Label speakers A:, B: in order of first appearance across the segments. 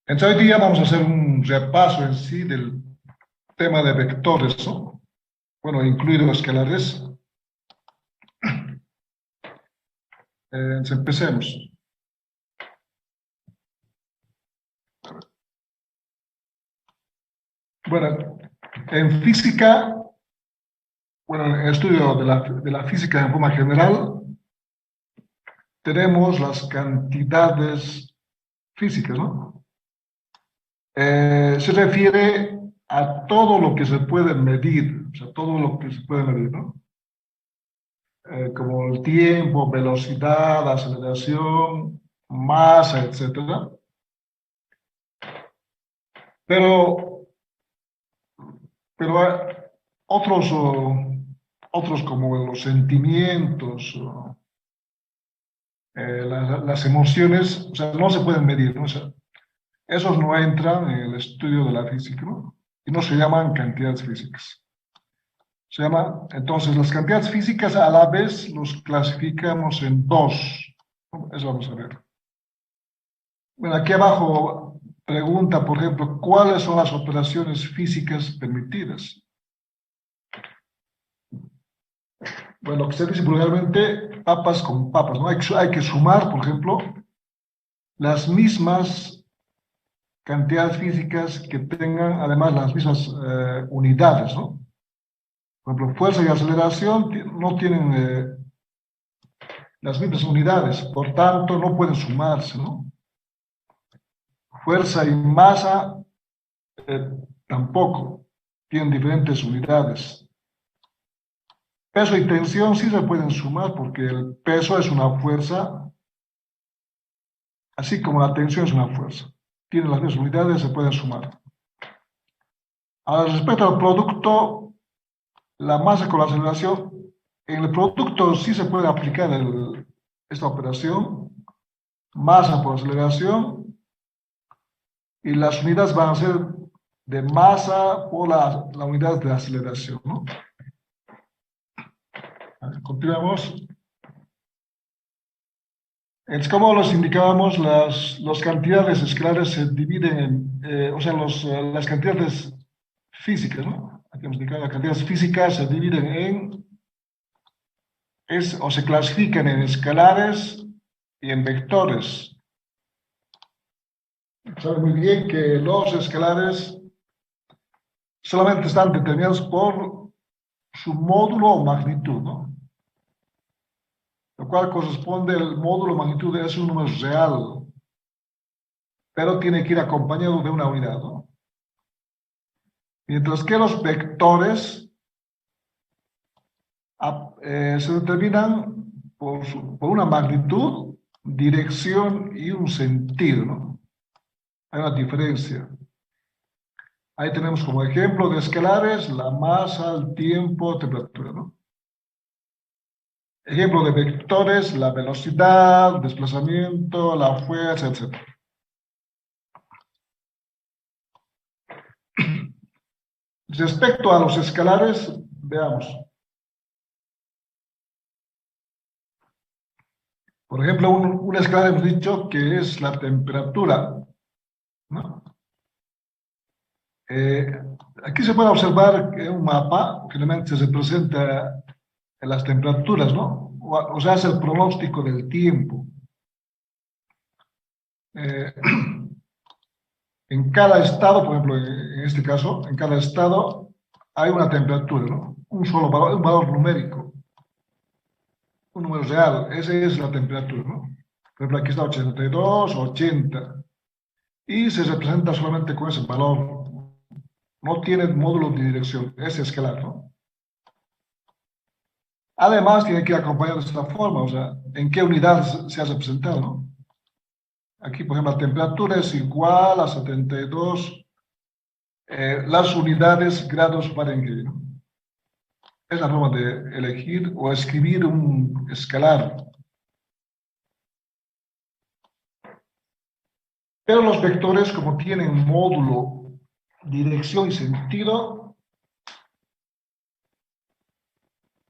A: Entonces, hoy día vamos a hacer un repaso en sí del tema de vectores, ¿no? Bueno, incluidos escalares. Empecemos. Bueno, en física, bueno, en el estudio de la física en forma general, tenemos las cantidades físicas, ¿no? Se refiere a todo lo que se puede medir, o sea, todo lo que se puede medir, ¿no? Como el tiempo, velocidad, aceleración, masa, etcétera. Pero, pero otros, otros como los sentimientos, las emociones, o sea, no se pueden medir, ¿no? O sea, esos no entran en el estudio de la física, ¿no? Y no se llaman cantidades físicas. Se llama, entonces, las cantidades físicas a la vez los clasificamos en dos. Eso vamos a ver. Bueno, aquí abajo pregunta, por ejemplo, ¿cuáles son las operaciones físicas permitidas? Bueno, lo que se dice vulgarmente, papas con papas, ¿no? Hay que sumar, por ejemplo, las mismas cantidades físicas que tengan además las mismas unidades, ¿no? Por ejemplo, fuerza y aceleración no tienen las mismas unidades, por tanto no pueden sumarse, ¿no? Fuerza y masa eh, tampoco tienen diferentes unidades. Peso y tensión sí se pueden sumar porque el peso es una fuerza, así como la tensión es una fuerza. Tienen las mismas unidades, se pueden sumar. Ahora, respecto al producto, la masa con la aceleración, en el producto sí se puede aplicar esta operación, masa por aceleración, y las unidades van a ser de masa por la unidad de aceleración, ¿no? Continuamos. Es como los indicábamos, las cantidades escalares se dividen o sea, las cantidades físicas, ¿no? Aquí hemos indicado las cantidades físicas se dividen o se clasifican en escalares y en vectores. Sabe muy bien que los escalares solamente están determinados por su módulo o magnitud, ¿no? Lo cual corresponde, el módulo o magnitud es un número real, pero tiene que ir acompañado de una unidad, ¿no? Mientras que los vectores se determinan por una magnitud, dirección y un sentido, ¿no? Hay una diferencia. Ahí tenemos como ejemplo de escalares la masa, el tiempo, temperatura, ¿no? Ejemplo de vectores, la velocidad, desplazamiento, la fuerza, etc. Respecto a los escalares, veamos. Por ejemplo, un escalar hemos dicho que es la temperatura, ¿no? Eh, Aquí se puede observar que un mapa generalmente se presenta en las temperaturas, ¿no? O sea, es el pronóstico del tiempo. Eh, en cada estado, por ejemplo, en este caso, en cada estado hay una temperatura, ¿no? Un solo valor, un valor numérico, un número real, esa es la temperatura, ¿no? Por ejemplo, aquí está 82, 80, y se representa solamente con ese valor. No tiene módulo de dirección, es escalar, ¿no? Además, tiene que ir acompañado de esta forma, o sea, en qué unidad se ha representado, ¿no? Aquí, por ejemplo, la temperatura es igual a 72 las unidades grados Fahrenheit, ¿no? Es la forma de elegir o escribir un escalar. Pero los vectores, como tienen módulo, dirección y sentido,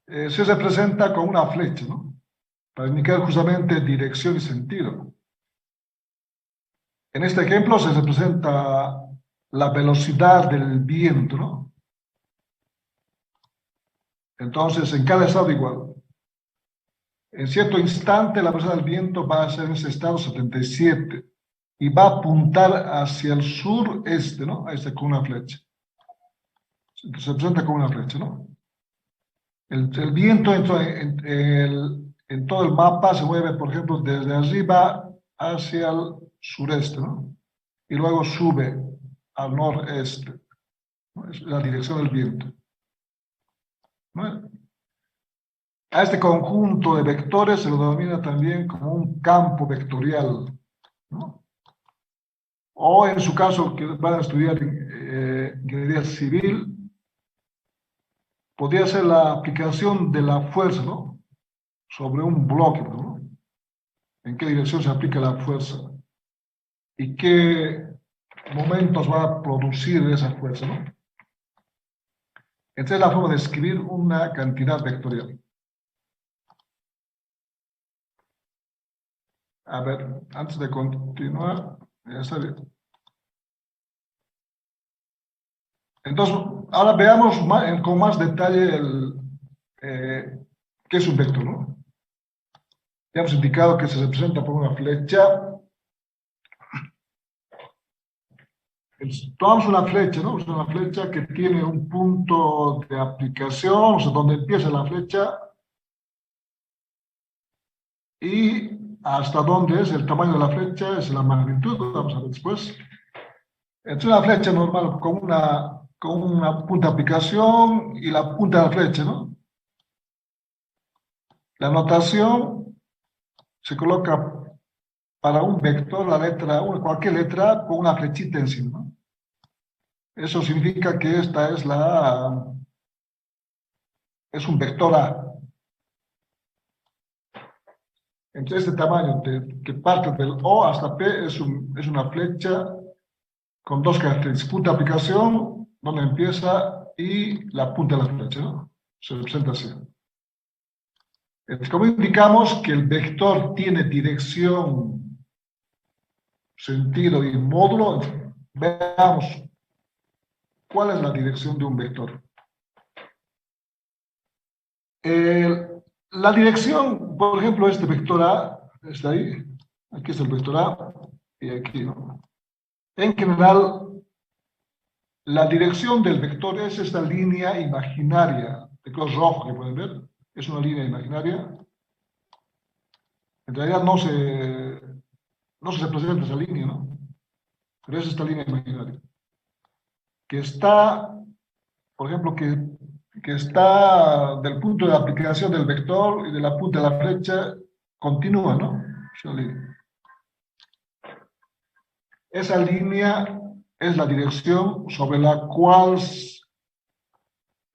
A: se representa con una flecha, ¿no? Para indicar justamente dirección y sentido. En este ejemplo se representa la velocidad del viento, ¿no? Entonces, en cada estado igual. En cierto instante, la velocidad del viento va a ser en ese estado 77 y va a apuntar hacia el sureste, ¿no? Ahí está con una flecha. Se presenta con una flecha, ¿no? El viento en todo el mapa se mueve, por ejemplo, desde arriba hacia el sureste, ¿no? Y luego sube al noreste, ¿no? Es la dirección del viento, ¿no? A este conjunto de vectores se lo denomina también como un campo vectorial, ¿no? O en su caso, que van a estudiar ingeniería civil, podría ser la aplicación de la fuerza, ¿no? Sobre un bloque, ¿no? ¿En qué dirección se aplica la fuerza? ¿Y qué momentos va a producir esa fuerza, ¿no? Esta es la forma de escribir una cantidad vectorial. A ver, antes de continuar, ya está bien. Entonces, ahora veamos con más detalle qué es un vector, ¿no? Ya hemos indicado que se representa por una flecha. Tomamos una flecha, ¿no? Es una flecha que tiene un punto de aplicación, o sea, donde empieza la flecha y hasta dónde es el tamaño de la flecha, es la magnitud, vamos a ver después. Es una flecha normal con una punta de aplicación y la punta de la flecha, ¿no? La notación se coloca para un vector, la letra, cualquier letra con una flechita encima, ¿no? Eso significa que esta es un vector A. Entre este tamaño que parte del O hasta P es una flecha con dos características: punta de aplicación, donde empieza, y la punta de la flecha, ¿no? Se representa así. Como indicamos que el vector tiene dirección, sentido y módulo, veamos cuál es la dirección de un vector. La dirección, por ejemplo, este vector A, está ahí, aquí es el vector A, y aquí, ¿no? En general, la dirección del vector es esta línea imaginaria, de color rojo que pueden ver, es una línea imaginaria. En realidad no se representa esa línea, ¿no? Pero es esta línea imaginaria, que está, por ejemplo, que está del punto de aplicación del vector y de la punta de la flecha, continúa, ¿no? Esa línea es la dirección sobre la cual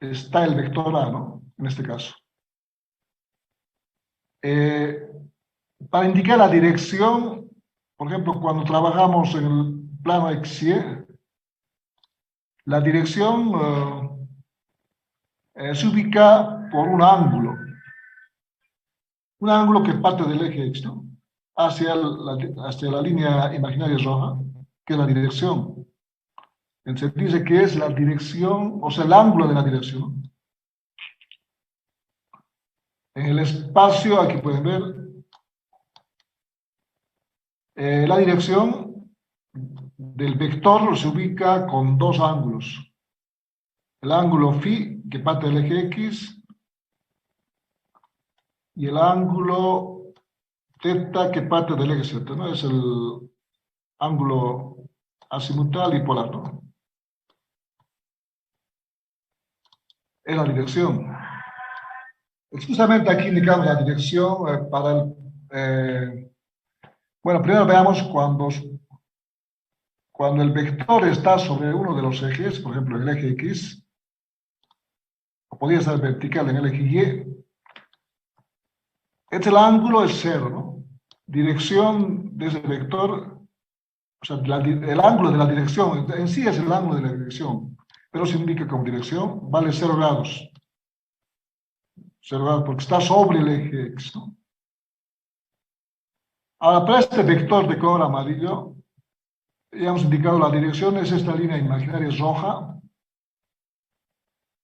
A: está el vector A, ¿no? En este caso. Para indicar la dirección, por ejemplo, cuando trabajamos en el plano XY, la dirección se ubica por un ángulo que parte del eje X, ¿no? Hacia la línea imaginaria roja, que es la dirección. Entonces dice que es la dirección, o sea, el ángulo de la dirección, ¿no? En el espacio, aquí pueden ver, la dirección del vector se ubica con dos ángulos. El ángulo phi, que parte del eje X, y el ángulo θ, que parte del eje Z, ¿no? Es el ángulo azimutal y polar, ¿no? Es la dirección. Justamente aquí indicamos la dirección para el... bueno, primero veamos cuando el vector está sobre uno de los ejes, por ejemplo, el eje X, o podría estar vertical en el eje Y, el ángulo es cero, ¿no? Dirección de ese vector, o sea, el ángulo de la dirección, en sí es el ángulo de la dirección, pero se indica como dirección, vale 0 grados. 0 grados porque está sobre el eje X, ¿no? Ahora, para este vector de color amarillo, ya hemos indicado la dirección, es esta línea imaginaria roja,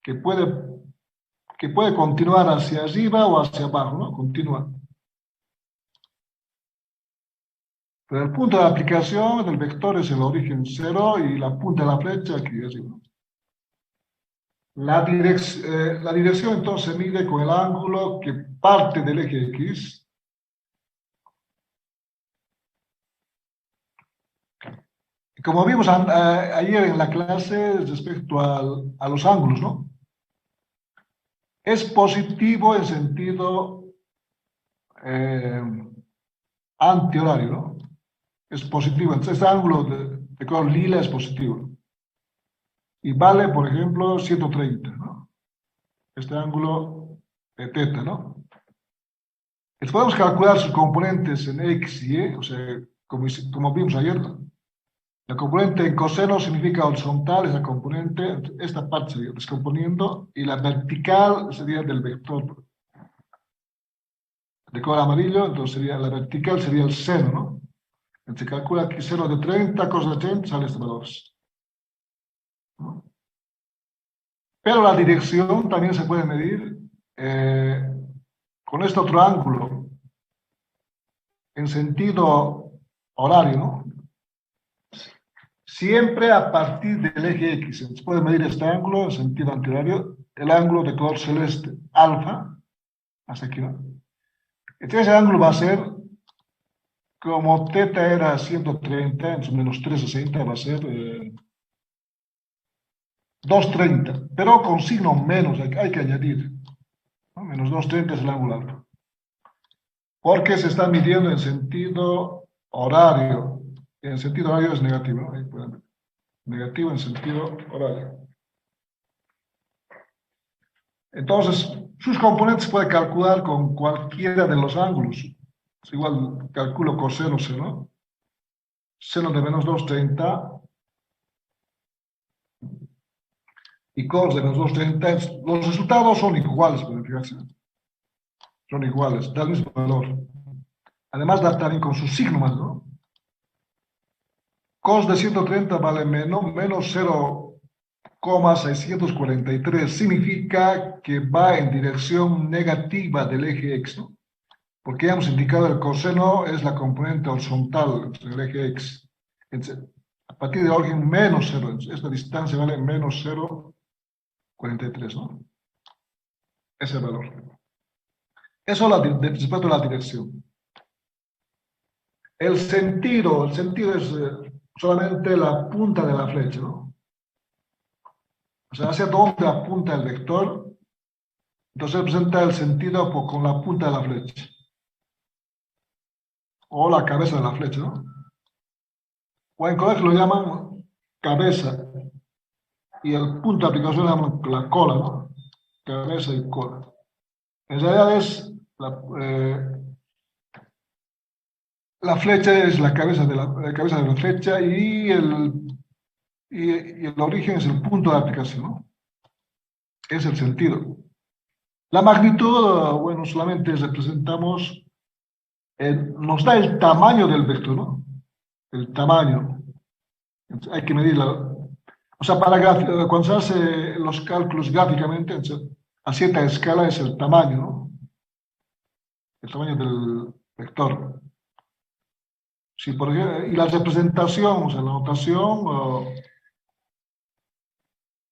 A: que puede continuar hacia arriba o hacia abajo, ¿no? Continúa. Pero el punto de aplicación del vector es el origen cero y la punta de la flecha aquí arriba. La dirección entonces se mide con el ángulo que parte del eje X. Como vimos ayer en la clase respecto a los ángulos, ¿no? Es positivo en sentido antihorario, ¿no? Es positivo. Entonces, este ángulo de color lila es positivo. Y vale, por ejemplo, 130, ¿no? Este ángulo de teta, ¿no? Entonces podemos calcular sus componentes en X y Y, o sea, como vimos ayer, ¿no? La componente en coseno significa horizontal, esa componente, esta parte sería descomponiendo, y la vertical sería del vector de color amarillo, entonces la vertical sería el seno, ¿no? Se calcula aquí seno de 30, cos de 30, sale este valor. ¿No? Pero la dirección también se puede medir con este otro ángulo, en sentido horario, ¿no? Siempre a partir del eje X. Se puede medir este ángulo en sentido antihorario, el ángulo de color celeste, alfa, hasta aquí, ¿no? Entonces ese ángulo va a ser, como teta era 130, entonces menos 360 va a ser 230, pero con signo menos, hay que añadir, ¿no? Menos 230 es el ángulo alfa. Porque se está midiendo en sentido horario. Y en sentido horario es negativo, ¿no? Ahí pueden ver. Negativo en sentido horario. Entonces, sus componentes se puede calcular con cualquiera de los ángulos. Es igual, calculo coseno seno. Seno de menos 230 y cos de menos 230. Los resultados son iguales, pueden fijarse. Son iguales, da el mismo valor. Además, da también con su signo más, ¿no? Cos de 130 vale menos 0,643. Significa que va en dirección negativa del eje X, ¿no? Porque ya hemos indicado el coseno es la componente horizontal del eje X. Entonces, a partir del origen menos 0, esta distancia vale menos 0,43, ¿no? Ese valor. Eso respecto a la dirección. El sentido es solamente la punta de la flecha, ¿no? O sea, hacia dónde apunta el vector, entonces representa el sentido con la punta de la flecha. O la cabeza de la flecha, ¿no? O en colegio lo llaman cabeza. Y el punto de aplicación lo llaman la cola, ¿no? Cabeza y cola. En realidad es la flecha es la cabeza de la flecha y el origen es el punto de aplicación, ¿no? Es el sentido. La magnitud, bueno, solamente representamos, nos da el tamaño del vector, ¿no? El tamaño. Entonces, hay que medirla. O sea, cuando se hace los cálculos gráficamente, entonces, a cierta escala es el tamaño, ¿no? El tamaño del vector. Sí, por ejemplo, y la representación, o sea, la notación,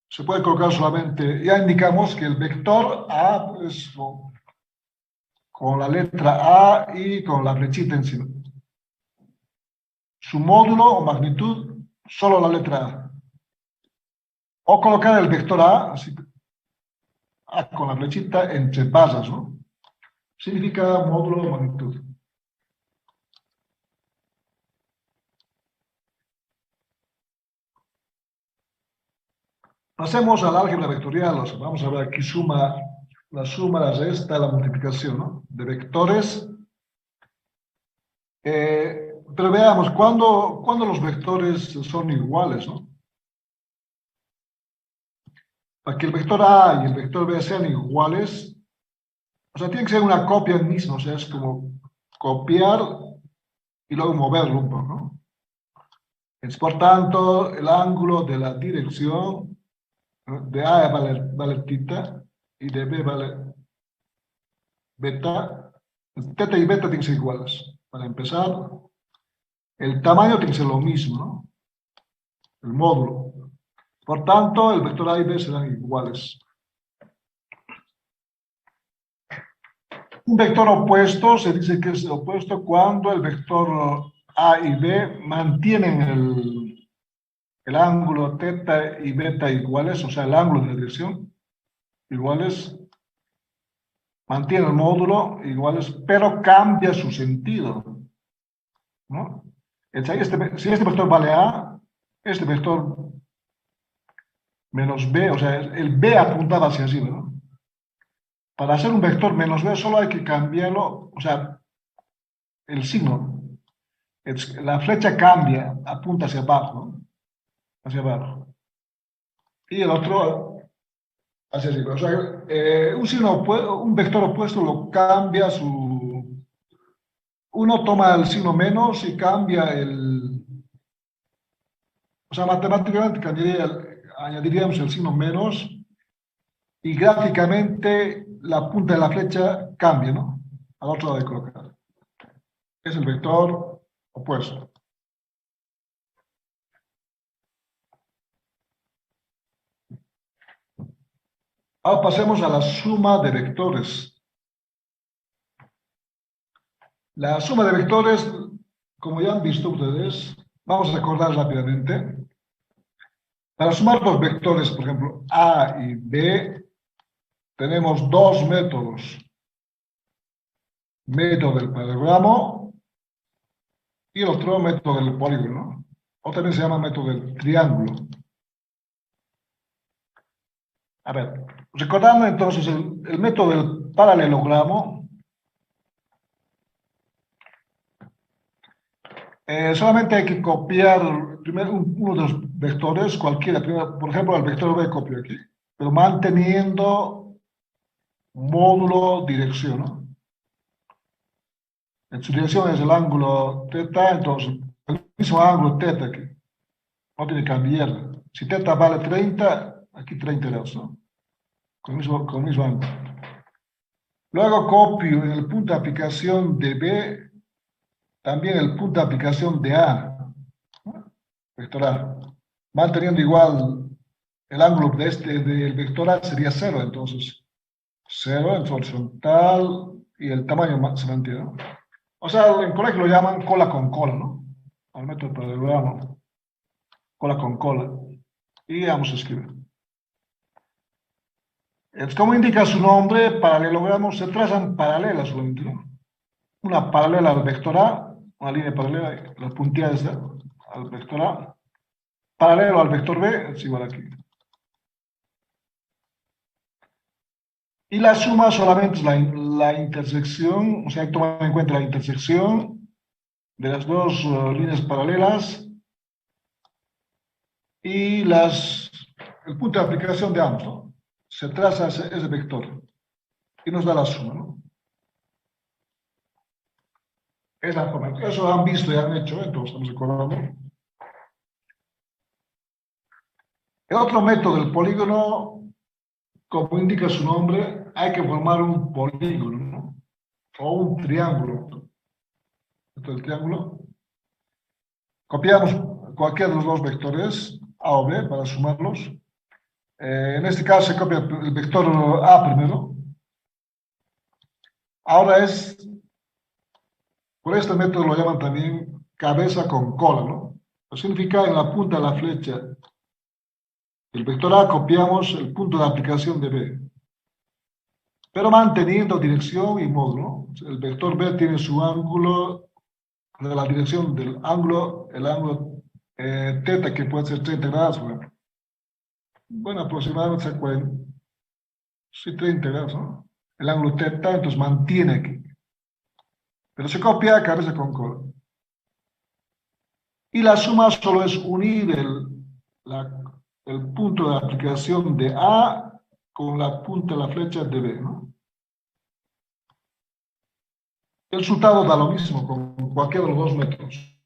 A: se puede colocar solamente, ya indicamos que el vector A es con la letra A y con la flechita encima. Su módulo o magnitud, solo la letra A. O colocar el vector A, así, A con la flechita entre barras, ¿no? Significa módulo o magnitud. Pasemos al álgebra vectorial, o sea, vamos a ver aquí la suma, la resta, la multiplicación, ¿no? De vectores. Pero veamos, ¿cuándo los vectores son iguales, ¿no? Para que el vector A y el vector B sean iguales, o sea, tiene que ser una copia misma, o sea, es como copiar y luego moverlo un poco, ¿no? Es, por tanto, el ángulo de la dirección, ¿no? De A vale tita y de B vale beta. Teta y beta tienen que ser iguales. Para empezar, el tamaño tiene que ser lo mismo, ¿no? El módulo. Por tanto, el vector A y B serán iguales. Un vector opuesto se dice que es opuesto cuando el vector A y B mantienen el ángulo teta y beta iguales, o sea, el ángulo de la dirección iguales, mantiene el módulo iguales, pero cambia su sentido, ¿no? Si este vector vale A, este vector menos B, o sea, el B apuntaba hacia arriba, ¿no? Para hacer un vector menos B solo hay que cambiarlo, o sea, el signo. La flecha cambia, apunta hacia abajo, ¿no? Hacia abajo. Y el otro hacia arriba. O sea, un vector opuesto lo cambia su... Uno toma el signo menos y cambia el... O sea, matemáticamente añadiríamos el signo menos y gráficamente la punta de la flecha cambia, ¿no? Al otro lado de colocar. Es el vector opuesto. Ahora pasemos a la suma de vectores. La suma de vectores, como ya han visto ustedes, vamos a recordar rápidamente. Para sumar dos vectores, por ejemplo, A y B, tenemos dos métodos. Método del paralelogramo y el otro método del polígono, o también se llama método del triángulo. A ver, recordando entonces el método del paralelogramo, solamente hay que copiar primero uno de los vectores, cualquiera, primero, por ejemplo, el vector B copio aquí, pero manteniendo módulo dirección, ¿no? En su dirección es el ángulo θ, entonces el mismo ángulo θ aquí, no tiene que cambiar. Si θ vale 30, aquí 30 grados, ¿no? Con el mismo ángulo. Luego copio en el punto de aplicación de B también el punto de aplicación de A, ¿no? Vector A. Manteniendo igual el ángulo de del vector A sería 0, entonces 0 en su horizontal y el tamaño se mantiene, ¿no? O sea, en colegio lo llaman cola con cola, ¿no? Al método paralelogramo, cola con cola. Y vamos a escribir. Como indica su nombre, paralelogramos se trazan paralelas solamente, ¿no? Una paralela al vector A, una línea paralela, la puntilla es al vector A, paralelo al vector B, es igual aquí. Y la suma solamente es la intersección, o sea, hay que tomar en cuenta la intersección de las dos líneas paralelas y el punto de aplicación de ambos, ¿no? Se traza ese vector y nos da la suma, ¿no? Es la forma. Eso lo han visto y han hecho, entonces estamos recordando. El otro método del polígono, como indica su nombre, hay que formar un polígono, ¿no? O un triángulo. Esto es el triángulo. Copiamos cualquiera de los dos vectores, A o B, para sumarlos. En este caso se copia el vector A primero. Ahora por este método lo llaman también cabeza con cola, ¿no? Significa en la punta de la flecha del vector A copiamos el punto de aplicación de B, pero manteniendo dirección y módulo, ¿no? El vector B tiene su ángulo de la dirección del ángulo, el ángulo θ, que puede ser 30 grados, por ejemplo. Bueno, aproximadamente se 40, sí, 30 grados, ¿no? El ángulo θ, entonces mantiene aquí. Pero se copia cabeza con cola. Y la suma solo es unir el punto de aplicación de A con la punta de la flecha de B, ¿no? El resultado da lo mismo con cualquiera de los dos métodos.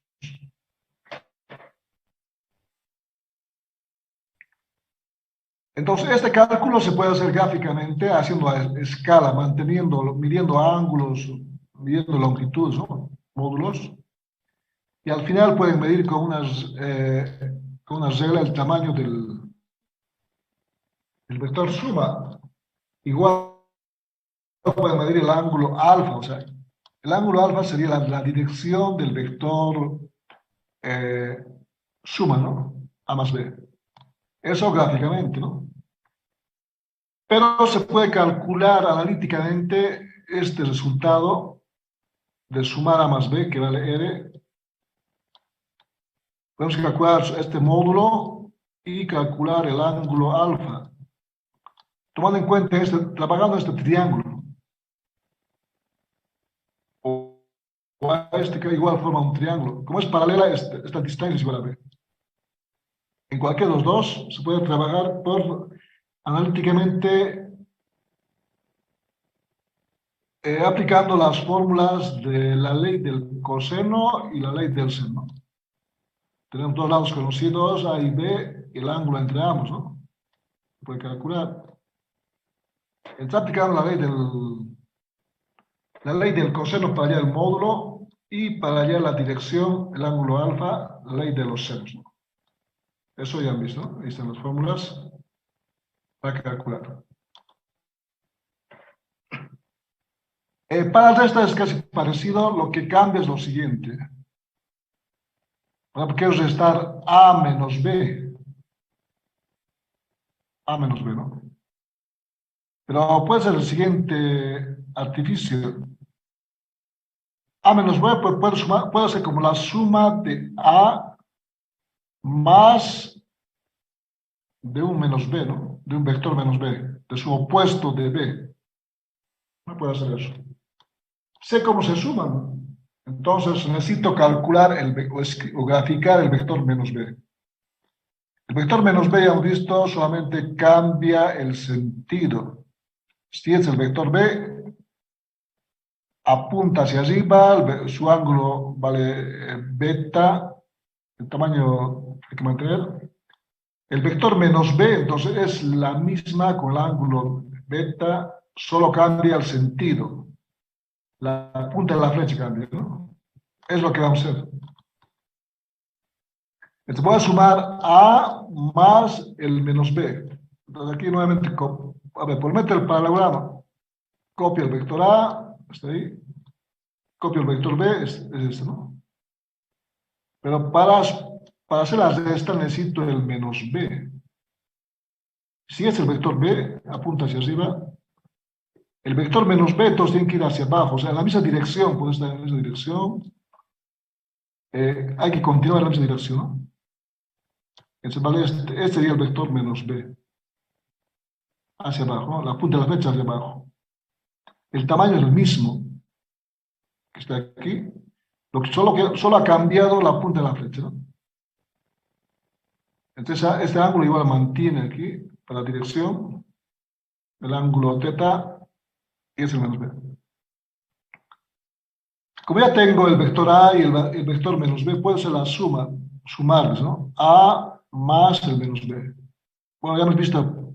A: Entonces, este cálculo se puede hacer gráficamente haciendo a escala, midiendo ángulos, midiendo longitudes, ¿no? Módulos. Y al final pueden medir con unas reglas el tamaño del vector suma. Igual pueden medir el ángulo alfa, o sea, el ángulo alfa sería la dirección del vector eh, suma, ¿no? A más B. Eso gráficamente, ¿no? Pero se puede calcular analíticamente este resultado de sumar A más B, que vale R. Podemos calcular este módulo y calcular el ángulo alfa, tomando en cuenta trabajando este triángulo. O a este que igual forma un triángulo. Como es paralela, esta distancia es igual a B. En cualquiera de los dos se puede trabajar analíticamente aplicando las fórmulas de la ley del coseno y la ley del seno. Tenemos dos lados conocidos, A y B, y el ángulo entre ambos, ¿no? Se puede calcular. Está aplicando la ley del coseno para hallar el módulo y para hallar la dirección, el ángulo alfa, la ley de los senos, ¿no? Eso ya han visto, ¿no? Ahí están las fórmulas para calcular. Para el resto es casi parecido, lo que cambia es lo siguiente. Porque es restar A menos B. A menos B, ¿no? Pero puede ser el siguiente artificio. A menos B puede ser como la suma de A más de un menos B, ¿no? De un vector menos B, de su opuesto de B. No puede hacer eso. Sé cómo se suman. Entonces necesito calcular o graficar el vector menos B. El vector menos B, ya hemos visto, solamente cambia el sentido. Si es el vector B, apunta hacia arriba, su ángulo vale beta, el tamaño hay que mantener. El vector menos B, entonces, es la misma con el ángulo beta, solo cambia el sentido. La punta de la flecha cambia, ¿no? Es lo que vamos a hacer. Entonces voy a sumar A más el menos B. Entonces aquí nuevamente, a ver, por meter el paralelogramo, copio el vector A, está ahí, copio el vector B, es este, ¿no? Pero para hacer la resta necesito el menos B. Si es el vector B, apunta hacia arriba. El vector menos B, entonces tiene que ir hacia abajo, o sea, en la misma dirección, puede estar en la misma dirección. Hay que continuar en la misma dirección, ¿no? Entonces, vale, este sería el vector menos B. Hacia abajo, ¿no? La punta de la flecha hacia abajo. El tamaño es el mismo que está aquí. Solo ha cambiado la punta de la flecha, ¿no? Entonces, este ángulo igual mantiene aquí, para la dirección, el ángulo θ, y es el menos B. Como ya tengo el vector A y el vector menos B, puede ser la sumarles, ¿no? A más el menos B. Bueno, ya hemos visto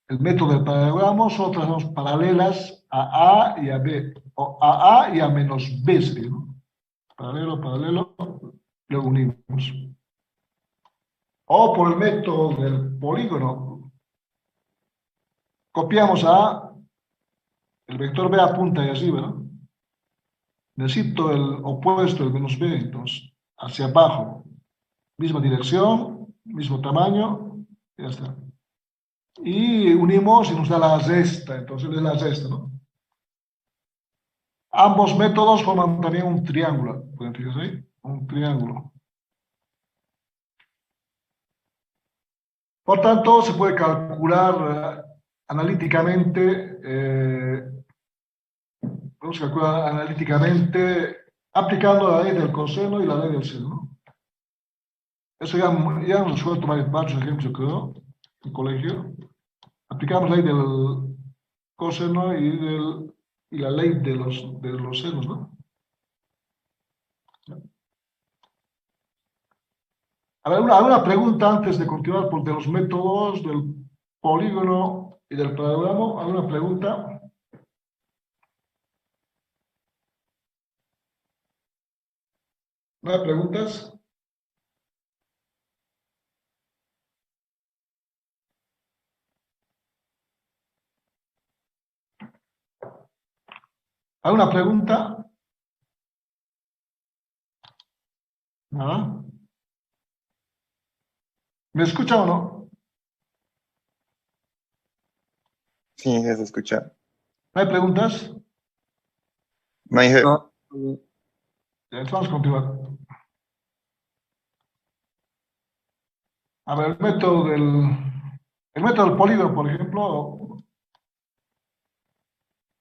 A: el método del paralelogramo, son otras dos paralelas a A y a B, o a A y a menos B sería, ¿no? Paralelo, paralelo, lo unimos. O por el método del polígono, copiamos a el vector B apunta y arriba, ¿no? Necesito el opuesto, el menos B, entonces, hacia abajo. Misma dirección, mismo tamaño, ya está. Y unimos y nos da la resta, entonces es la resta, ¿no? Ambos métodos forman también un triángulo, ¿pueden fijarse ahí? Un triángulo. Por tanto, se puede calcular analíticamente, podemos calcular analíticamente aplicando la ley del coseno y la ley del seno, ¿no? Eso ya hemos resuelto varios ejemplos, creo, en el colegio. Aplicamos la ley del coseno y la ley de los senos, ¿no? A ver, alguna pregunta antes de continuar de los métodos polígono y del paralelogramo. ¿Alguna pregunta? ¿No hay preguntas? ¿Alguna pregunta? ¿Nada? ¿Me escucha o no?
B: Sí, ya se escucha.
A: ¿No hay preguntas?
B: No hay
C: No.
A: Entonces vamos a continuar. A ver, el método del polígono, por ejemplo,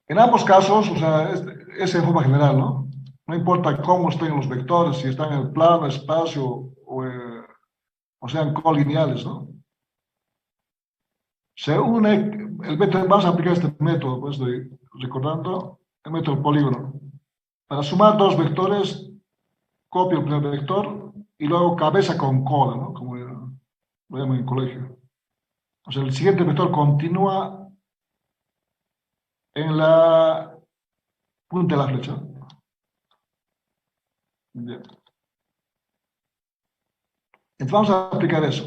A: en ambos casos, o sea, es en forma general, ¿no? No importa cómo estén los vectores, si están en el plano, espacio o sean colineales, ¿no? Se une, el método, vamos a aplicar este método, pues estoy recordando, el método del polígono. Para sumar dos vectores, copio el primer vector y luego cabeza con cola, ¿no? Como lo llaman en colegio. O sea, el siguiente vector continúa en la punta de la flecha. Bien. Entonces vamos a aplicar eso.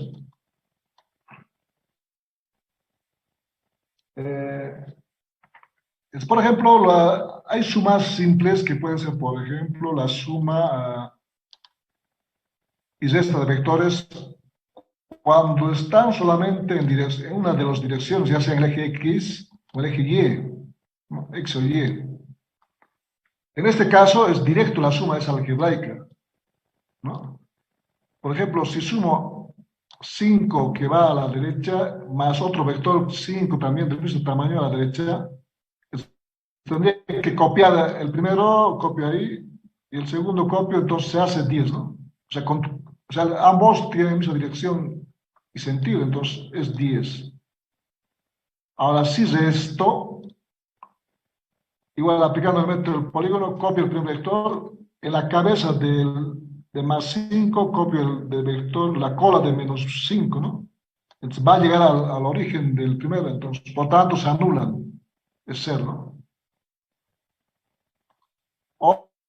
A: Por ejemplo, hay sumas simples que pueden ser, por ejemplo, la suma y resta de vectores cuando están solamente en una de las direcciones, ya sea en el eje X o el eje Y, ¿no? X o Y. En este caso es directo, la suma es algebraica, ¿no? Por ejemplo, si sumo 5 que va a la derecha, más otro vector 5 también del mismo tamaño a la derecha, tendría que copiar el primero, copio ahí, y el segundo copio, entonces se hace 10, ¿no? O sea, ambos tienen la misma dirección y sentido, entonces es 10. Ahora, si resto, igual aplicando el método del polígono, copio el primer vector, en la cabeza de más 5, copio el del vector, la cola de menos 5, ¿no? Entonces va a llegar al origen del primero, entonces, por tanto, se anulan, es 0, ¿no?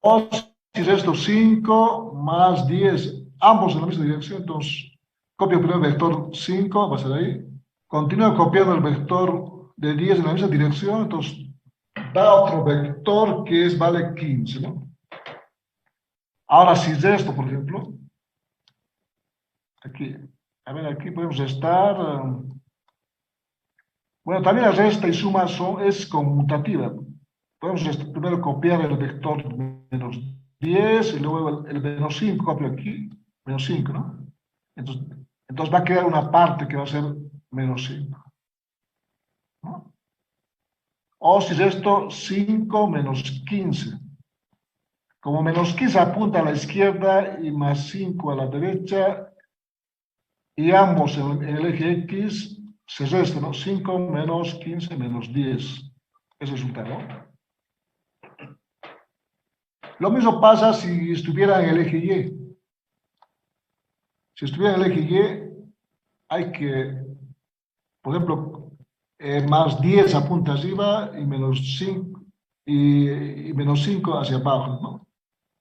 A: O si resto 5 más 10, ambos en la misma dirección, entonces copio el primer vector 5, va a ser ahí, continúo copiando el vector de 10 en la misma dirección, entonces da otro vector que vale 15, ¿no? Ahora si resto, por ejemplo, aquí, a ver, aquí podemos restar, bueno, también la resta y suma es conmutativa. Podemos primero copiar el vector menos 10 y luego el menos 5, copio aquí, menos 5, ¿no? Entonces va a quedar una parte que va a ser menos 5, ¿no? O si esto 5 menos 15. Como menos 15 apunta a la izquierda y más 5 a la derecha, y ambos en el eje X se restan, ¿no? 5 menos 15 menos 10. Ese resultado. Lo mismo pasa si estuviera en el eje Y. Si estuviera en el eje Y, hay que, por ejemplo, más 10 apunta arriba y menos 5, y menos 5 hacia abajo, ¿no?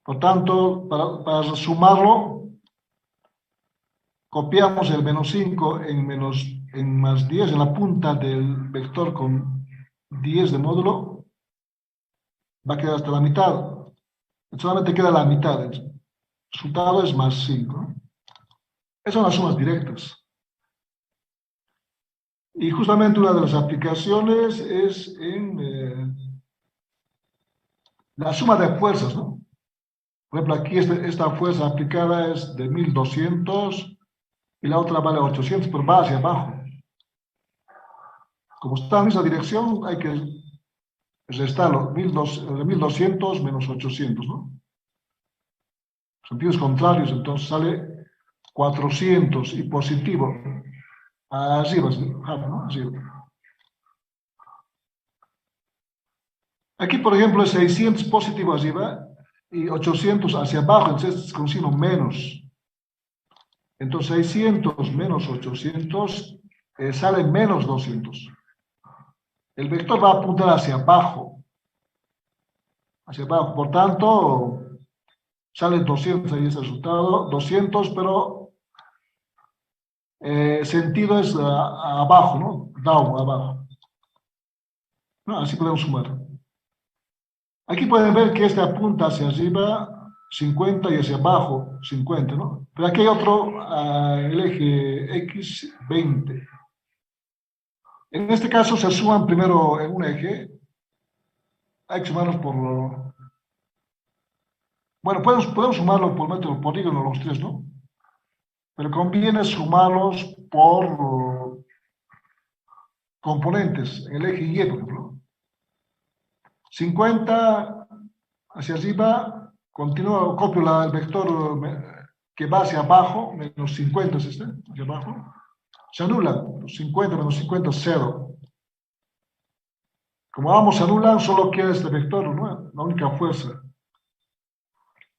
A: Por tanto, para sumarlo, copiamos el menos 5 en más 10 en la punta del vector con 10 de módulo, va a quedar hasta la mitad. Solamente queda la mitad. El resultado es más 5, ¿no? Esas son las sumas directas. Y justamente una de las aplicaciones es en la suma de fuerzas, ¿no? Por ejemplo, aquí esta fuerza aplicada es de 1200 y la otra vale 800, pero va hacia abajo. Como está en la misma dirección, hay que restarlo, 1200 menos 800, ¿no? Sentidos contrarios, entonces sale 400 y positivo. Arriba, ¿no? Arriba. Aquí, por ejemplo, es 600 positivo arriba y 800 hacia abajo, entonces es con signo menos. Entonces 600 menos 800 sale menos 200. El vector va a apuntar hacia abajo. Hacia abajo. Por tanto, sale 200, ahí es el resultado. 200, pero sentido es abajo, ¿no? Down, abajo. No, así podemos sumar. Aquí pueden ver que este apunta hacia arriba 50 y hacia abajo 50, ¿no? Pero aquí hay otro, el eje X, 20. En este caso se suman primero en un eje. Hay que sumarlos por... Bueno, podemos sumarlo por método polígono los tres, ¿no? Pero conviene sumarlos por componentes, en el eje Y, por ejemplo. 50 hacia arriba, continúo, copio el vector que va hacia abajo, menos 50 es este, hacia abajo. Se anula, 50 menos 50 es 0. Como vamos a anular, solo queda este vector, ¿no? La única fuerza.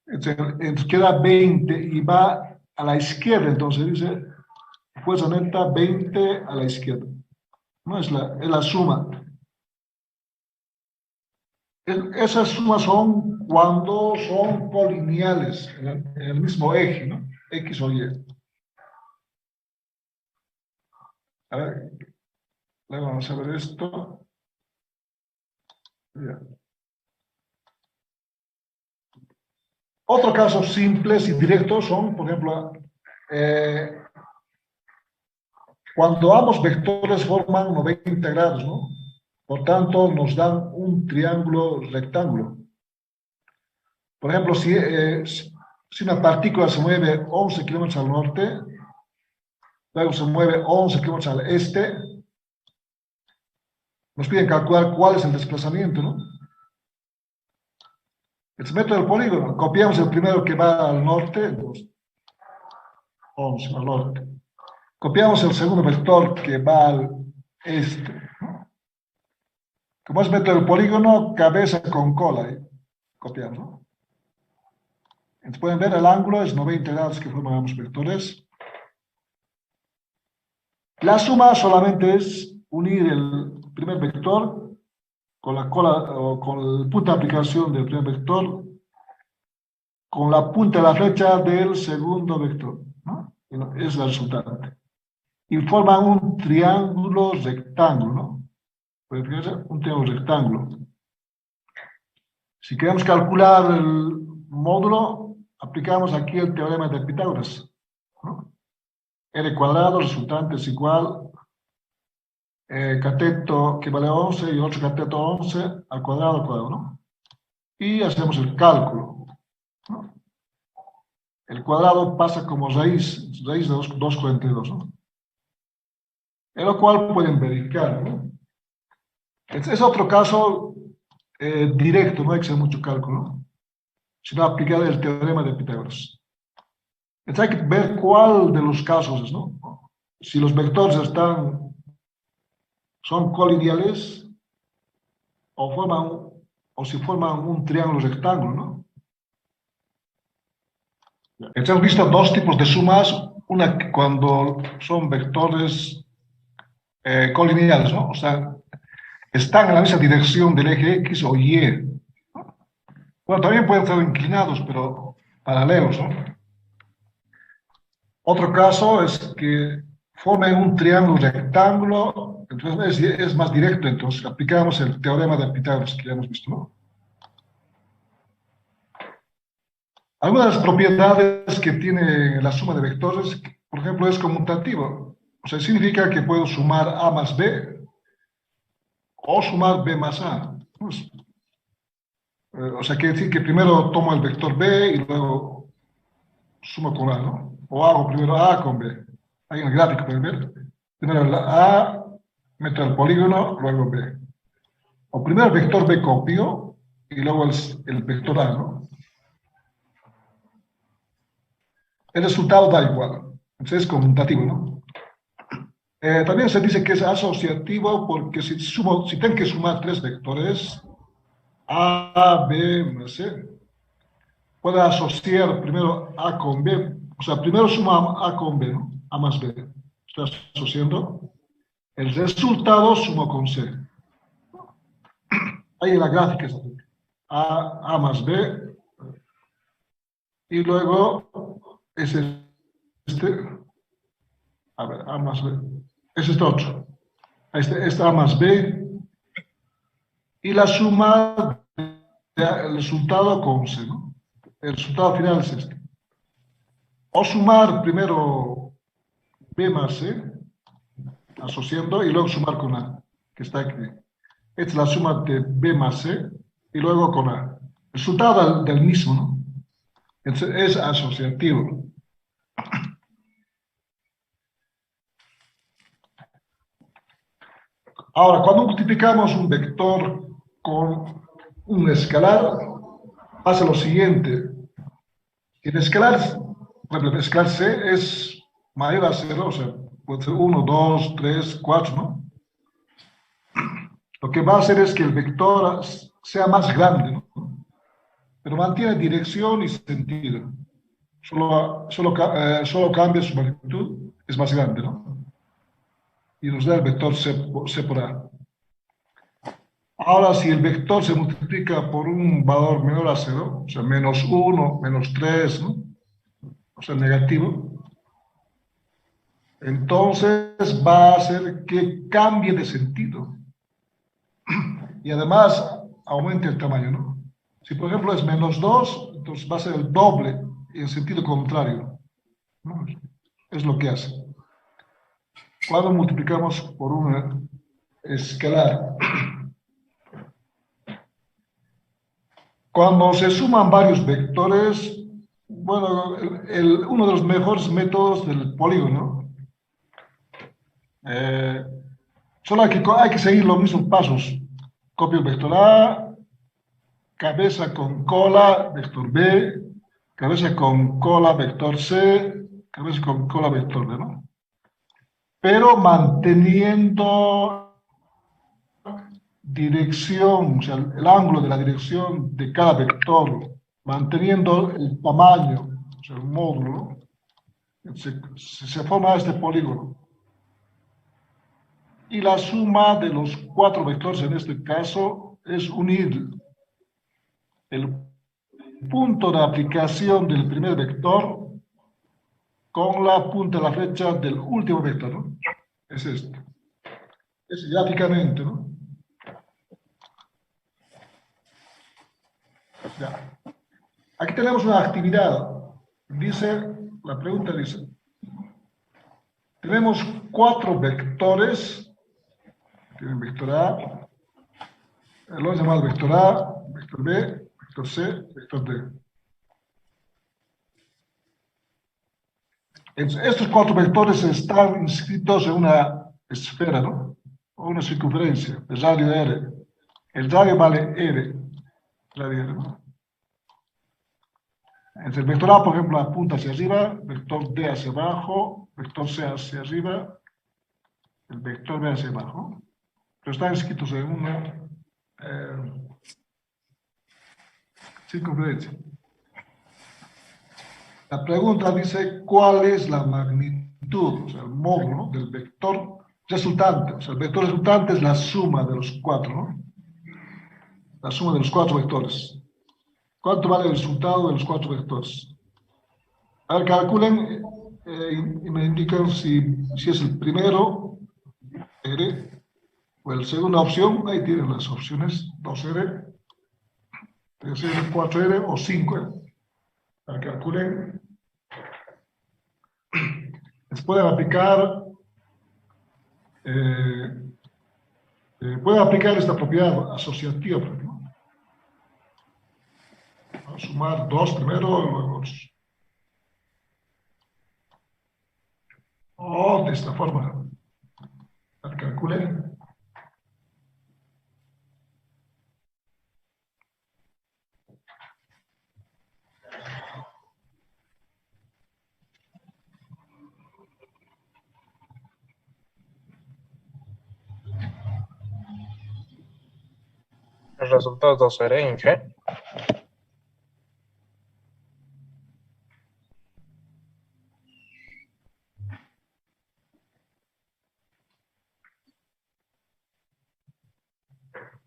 A: Entonces queda 20 y va a la izquierda, entonces dice fuerza neta 20 a la izquierda. ¿No? Es la suma. Esas sumas son cuando son colineales en el mismo eje, ¿no? X o Y. A ver, vamos a ver esto. Ya. Otros casos simples y directos son, por ejemplo, cuando ambos vectores forman 90 grados, ¿no? Por tanto, nos dan un triángulo rectángulo. Por ejemplo, si una partícula se mueve 11 kilómetros al norte, luego se mueve 11 kilómetros al este, nos piden calcular cuál es el desplazamiento, ¿no? El método del polígono. Copiamos el primero que va al norte, 11 al norte. Copiamos el segundo vector que va al este, ¿no? Como es método del polígono, cabeza con cola, copiamos, ¿no? Entonces pueden ver el ángulo es 90 grados que forman ambos vectores. La suma solamente es unir el primer vector con la cola o con el punto de aplicación del primer vector con la punta de la flecha del segundo vector, ¿no? Es la resultante. Y forman un triángulo rectángulo, ¿no? Pueden fijarse, un triángulo rectángulo. Si queremos calcular el módulo, aplicamos aquí el teorema de Pitágoras, ¿no? R cuadrado, resultante es igual cateto que vale 11 y otro cateto 11 al cuadrado, ¿no? Y hacemos el cálculo, ¿no? El cuadrado pasa como raíz de 242, ¿no? En lo cual pueden verificar, ¿no? Es otro caso directo, no hay que hacer mucho cálculo, ¿no? Sino aplicar el teorema de Pitágoras. Entonces hay que ver cuál de los casos es, ¿no? Si los vectores son colineales o si forman un triángulo rectángulo, ¿no? Entonces hemos visto dos tipos de sumas, una cuando son vectores colineales, ¿no? O sea, están en la misma dirección del eje X o Y. Bueno, también pueden ser inclinados, pero paralelos, ¿no? Otro caso es que formen un triángulo rectángulo, entonces es más directo, entonces aplicamos el teorema de Pitágoras que ya hemos visto, ¿no? Algunas de las propiedades que tiene la suma de vectores, por ejemplo, es conmutativo. O sea, significa que puedo sumar A más B o sumar B más A. Pues, o sea, quiere decir que primero tomo el vector B y luego sumo con A, ¿no? O hago primero A con B. Ahí en el gráfico pueden ver. Primero la A, meto el polígono, luego B. O primero el vector B copio y luego el vector A, ¿no? El resultado da igual. Entonces es conmutativo, ¿no? También se dice que es asociativo porque si tengo que sumar tres vectores, A, B, más C, puedo asociar primero A con B. O sea, primero suma A con B, ¿no? A más B. Estoy asociando. El resultado sumo con C. Ahí en la gráfica está. A más B, y luego es este, a ver, A más B, es este otro. Este A más B, y la suma del resultado con C, ¿no? El resultado final es este. O sumar primero B más C, asociando, y luego sumar con A, que está aquí. Esta es la suma de B más C, y luego con A. Resultado del mismo, ¿no? Entonces, es asociativo. Ahora, cuando multiplicamos un vector con un escalar, pasa lo siguiente. El escalar, por ejemplo, el escalar C es mayor a 0, o sea, puede ser 1, 2, 3, 4, ¿no? Lo que va a hacer es que el vector sea más grande, ¿no? Pero mantiene dirección y sentido. Solo cambia su magnitud, es más grande, ¿no? Y nos da el vector C por A. Ahora, si el vector se multiplica por un valor menor a 0, o sea, menos 1, menos 3, ¿no? O sea, negativo, entonces va a hacer que cambie de sentido. Y además aumente el tamaño, ¿no? Si por ejemplo es menos 2, entonces va a ser el doble en sentido contrario, ¿no? Es lo que hace. Cuando multiplicamos por una escalar, cuando se suman varios vectores, bueno, uno de los mejores métodos del polígono, eh, solo hay que seguir los mismos pasos. Copio el vector A, cabeza con cola, vector B, cabeza con cola, vector C, cabeza con cola, vector D, ¿no? Pero manteniendo dirección, o sea, el ángulo de la dirección de cada vector, manteniendo el tamaño, o sea, el módulo, ¿no? Se forma este polígono. Y la suma de los cuatro vectores en este caso es unir el punto de aplicación del primer vector con la punta de la flecha del último vector, ¿no? Es esto. Es gráficamente, ¿no? Ya. Aquí tenemos una actividad. La pregunta dice, tenemos cuatro vectores, tienen vector A, lo hemos llamado vector A, vector B, vector C, vector D. Estos cuatro vectores están inscritos en una esfera, ¿no? O una circunferencia, el radio R. El radio vale R, radio R, ¿no? Entonces, el vector A, por ejemplo, apunta hacia arriba, vector D hacia abajo, vector C hacia arriba, el vector B hacia abajo. Pero están escritos en una circunferencia. La pregunta dice, ¿cuál es la magnitud, o sea, el módulo, ¿no?, del vector resultante? O sea, el vector resultante es la suma de los cuatro, ¿no? La suma de los cuatro vectores. ¿Cuánto vale el resultado de los cuatro vectores? A ver, calculen y me indican si es el primero, R, o la segunda opción, ahí tienen las opciones, 2R, 3R, 4R o 5R. Para que calculen, les eh, pueden aplicar esta propiedad asociativa, ¿no? A sumar dos primero, luego dos. O de esta forma, para que calculen.
C: El resultado será en G.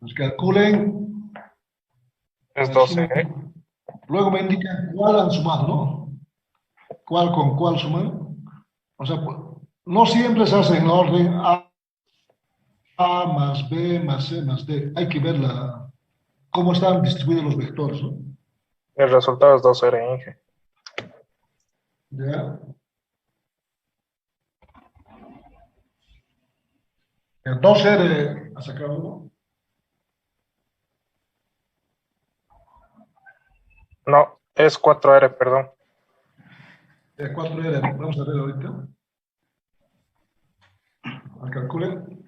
A: Pues calculen
C: Es
A: la
C: 12G.
A: suma. Luego me indican cuál han sumado, ¿no? ¿Cuál con cuál suman? O sea, no siempre se hace en orden A más B más C más D. Hay que ver cómo están distribuidos los vectores, ¿no?
C: El resultado es 2R, Inge.
A: Ya. El 2R ha sacado uno.
C: No, es 4R, perdón.
A: El 4R, vamos a ver ahorita. Calculen.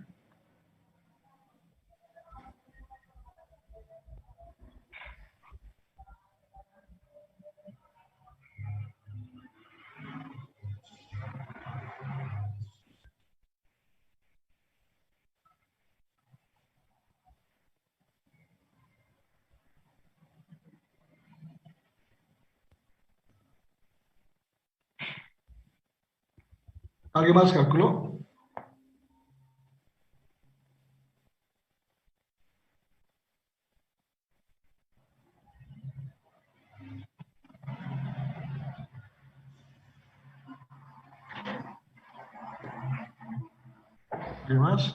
A: ¿Alguien más calculó? ¿Alguien más?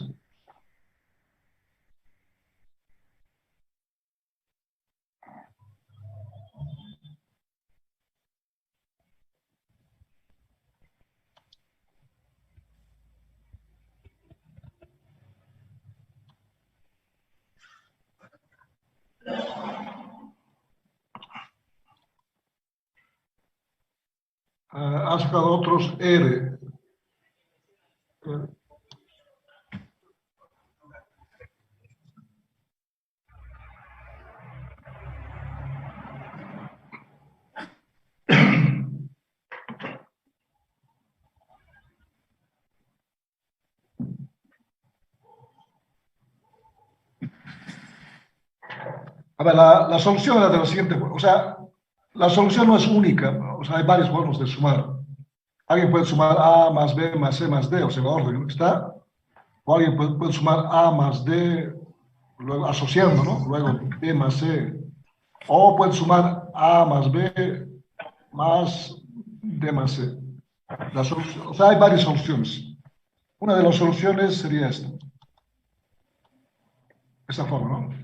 A: Ha sacado otros R. A ver, la solución era de la siguiente, o sea, la solución no es única, o sea, hay varias formas de sumar. Alguien puede sumar A más B más C más D, o sea, el orden está, o alguien puede sumar A más D, luego asociando, ¿no? Luego B más C, o puede sumar A más B más D más C. O sea, hay varias soluciones. Una de las soluciones sería esta forma, ¿no?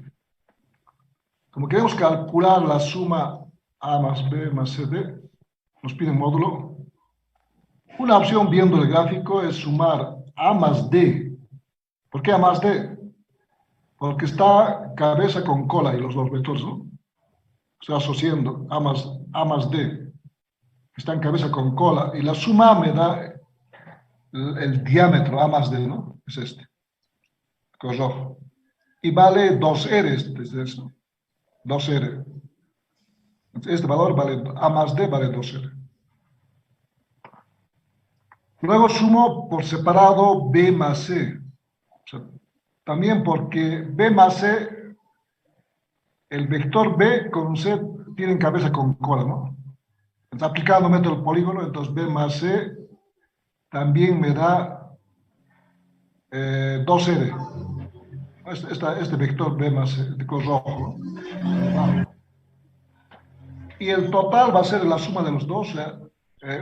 A: Como queremos calcular la suma A más B más C, D, nos piden módulo. Una opción viendo el gráfico es sumar A más D. ¿Por qué A más D? Porque está cabeza con cola y los dos vectores, ¿no? O sea, asociando A más D, que está en cabeza con cola, y la suma me da el diámetro A más D, ¿no? Es este, con rojo. Y vale 2R, es eso, 2R. Este valor vale, A más D vale 2R. Luego sumo por separado B más C. O sea, también porque B más C, el vector B con C tiene cabeza con cola, ¿no? Entonces, aplicando método polígono, entonces B más C también me da 2R. Este vector B más C, de color rojo, ¿no? Y el total va a ser la suma de los dos, o sea,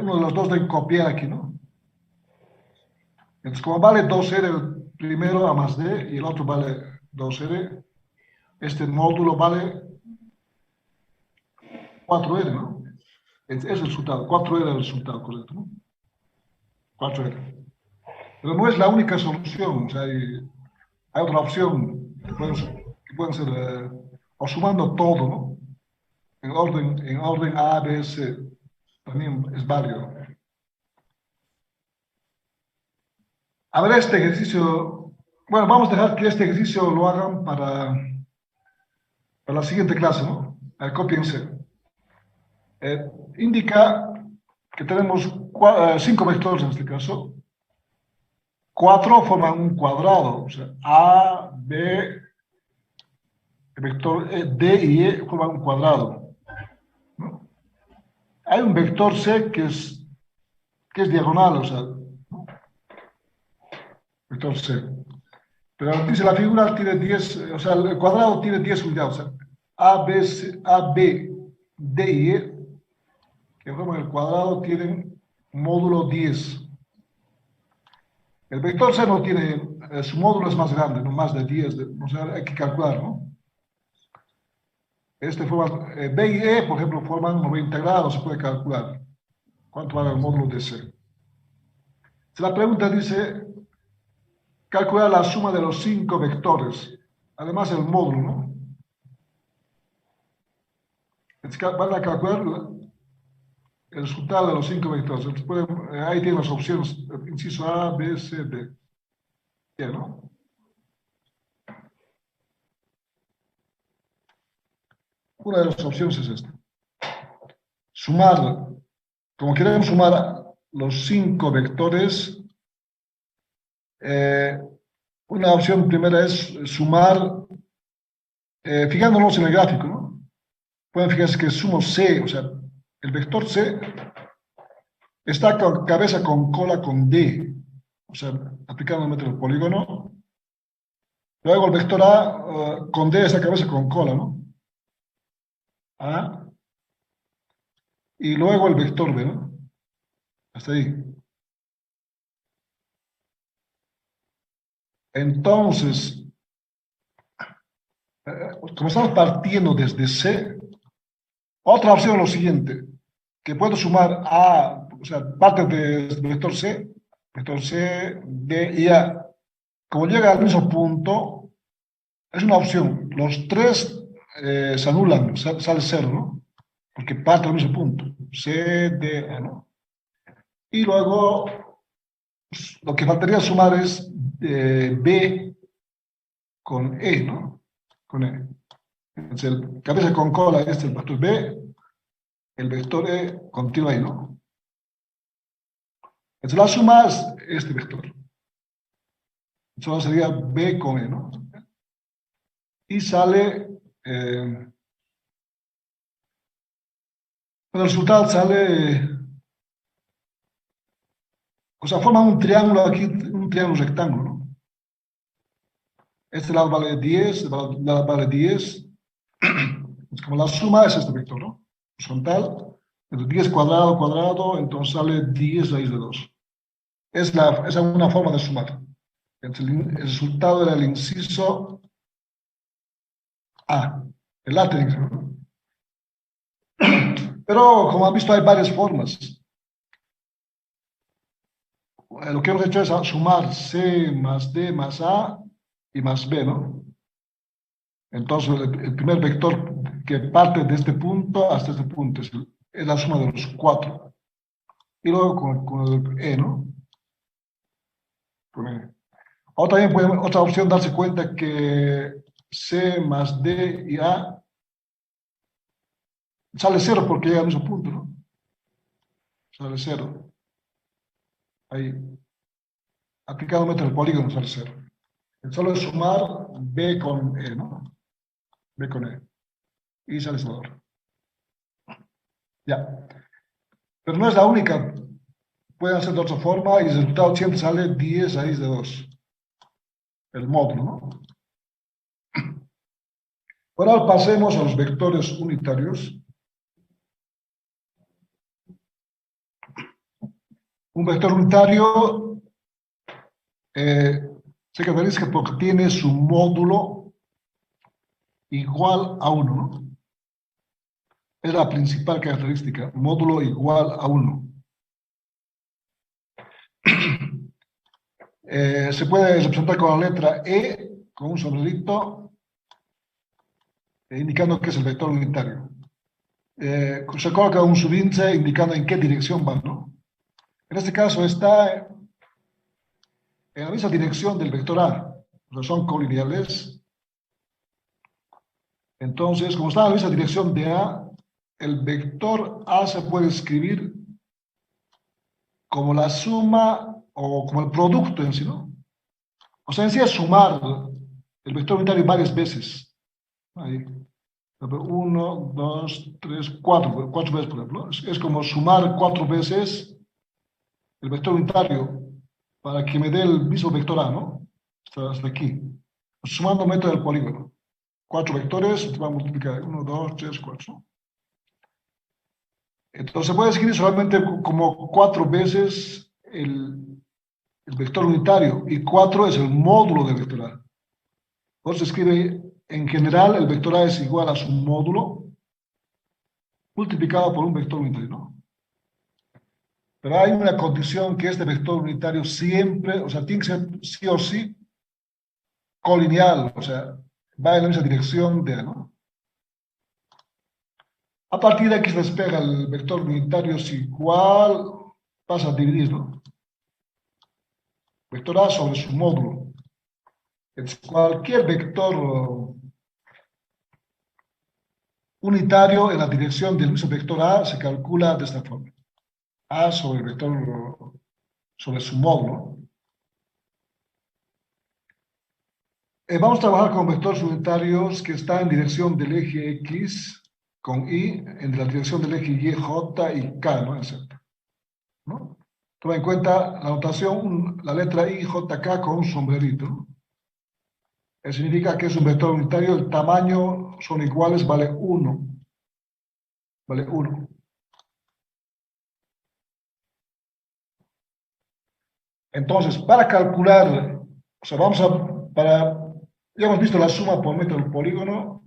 A: uno de los dos deben copiar aquí, ¿no? Entonces, como vale 2R el primero A más D y el otro vale 2R, este módulo vale 4R, ¿no? Es el resultado, 4R el resultado, correcto, ¿no? 4R. Pero no es la única solución, o sea, hay otra opción que pueden ser, o sumando todo, ¿no? En orden A, B, C, también es válido. A ver, este ejercicio, bueno, vamos a dejar que este ejercicio lo hagan para la siguiente clase, ¿no? Cópiense. Indica que tenemos 5 vectores en este caso. 4 forman un cuadrado, o sea, A, B, el vector D y E forman un cuadrado, ¿no? Hay un vector C que es diagonal, o sea, ¿no? Vector C. Pero dice la figura tiene 10, o sea, el cuadrado tiene 10 unidades. O sea, A, B, D y E, que forman el cuadrado, tienen módulo 10. El vector C no tiene, su módulo es más grande, no más de 10, o sea, hay que calcular, ¿no? B y E, por ejemplo, forman 90 grados, se puede calcular. ¿Cuánto vale el módulo de C? Si la pregunta dice, calcular la suma de los 5 vectores, además el módulo, ¿no? Van a calcular el resultado de los 5 vectores. Ahí tienen las opciones, inciso A, B, C, D. Bien, ¿no? Una de las opciones es esta. Sumar, como queremos sumar los 5 vectores, una opción primera es sumar, fijándonos en el gráfico, ¿no? Pueden fijarse que sumo C, o sea, el vector C está con cabeza con cola con D, o sea, aplicando el método polígono. Luego el vector A con D está cabeza con cola, ¿no? A. Y luego el vector B, ¿no? Hasta ahí. Entonces, como estamos partiendo desde C, otra opción es lo siguiente, que puedo sumar A, o sea, parte del vector C, D y A. Como llega al mismo punto, es una opción. Los tres se anulan, sale cero, ¿no? Porque parte del mismo punto. C, D, A, ¿no? Y luego, pues, lo que faltaría sumar es B con E, ¿no? Con E. Entonces, el cabeza con cola es el vector B, el vector E continúa ahí, ¿no? Entonces, la suma es este vector. Solo sería B con E, ¿no? Y sale, el resultado sale, o sea, forma un triángulo aquí, un triángulo rectángulo, ¿no? Este lado vale 10, este lado vale 10. Como la suma es este vector, ¿no? Horizontal, entonces 10 cuadrado, cuadrado, entonces sale 10 raíz de 2. Esa es una forma de sumar. El resultado era el inciso A, el A tiene que ser, ¿no? Pero como han visto hay varias formas. Lo que hemos hecho es sumar C más D más A y más B, ¿no? Entonces el primer vector que parte de este punto hasta este punto es la suma de los 4. Y luego con el E, ¿no? Con E. O también otra opción darse cuenta que C más D y A sale cero porque llega al mismo punto, ¿no? Sale cero. Ahí, aplicado el método del polígono, sale cero. Solo es sumar B con E, ¿no? B con E. Y sale cero. Ya. Pero no es la única. Pueden hacer de otra forma y el resultado siempre sale 10 raíz de 2. El módulo, ¿no? Ahora pasemos a los vectores unitarios. Un vector unitario se caracteriza porque tiene su módulo igual a 1, ¿no? Es la principal característica, módulo igual a 1. Se puede representar con la letra E, con un sombrerito, indicando que es el vector unitario. Se coloca un subíndice indicando en qué dirección va, ¿no? En este caso está en la misma dirección del vector A, o sea, son colineales. Entonces, como está en la misma dirección de A, el vector A se puede escribir como la suma o como el producto en sí, ¿no? O sea, en sí es sumar el vector unitario varias veces. Ahí. 1, 2, 3, 4, 4 veces, por ejemplo. Es como sumar 4 veces el vector unitario para que me dé el mismo vector A, ¿no? hasta aquí. Sumando método del polígono. 4 vectores, se va a multiplicar 1, 2, 3, 4. Entonces se puede escribir solamente como 4 veces el vector unitario, y 4 es el módulo del vector A. Entonces se escribe, en general, el vector A es igual a su módulo multiplicado por un vector unitario, ¿no? Pero hay una condición, que este vector unitario siempre, o sea, tiene que ser sí o sí colineal, o sea, va en la misma dirección de A, ¿no? A partir de aquí se despega el vector unitario, es igual, pasa a dividir, ¿no? Vector A sobre su módulo. Es cualquier vector unitario en la dirección del mismo vector A se calcula de esta forma. A sobre el vector, sobre su módulo. Vamos a trabajar con vectores unitarios que están en dirección del eje X con Y, en la dirección del eje Y, J y K, ¿no? Etcétera, ¿no? Toma en cuenta la notación, la letra I, J, K con un sombrerito, ¿no? Eso significa que es un vector unitario, el tamaño son iguales, vale 1. Vale 1. Entonces, para calcular, o sea, ya hemos visto la suma por método del polígono,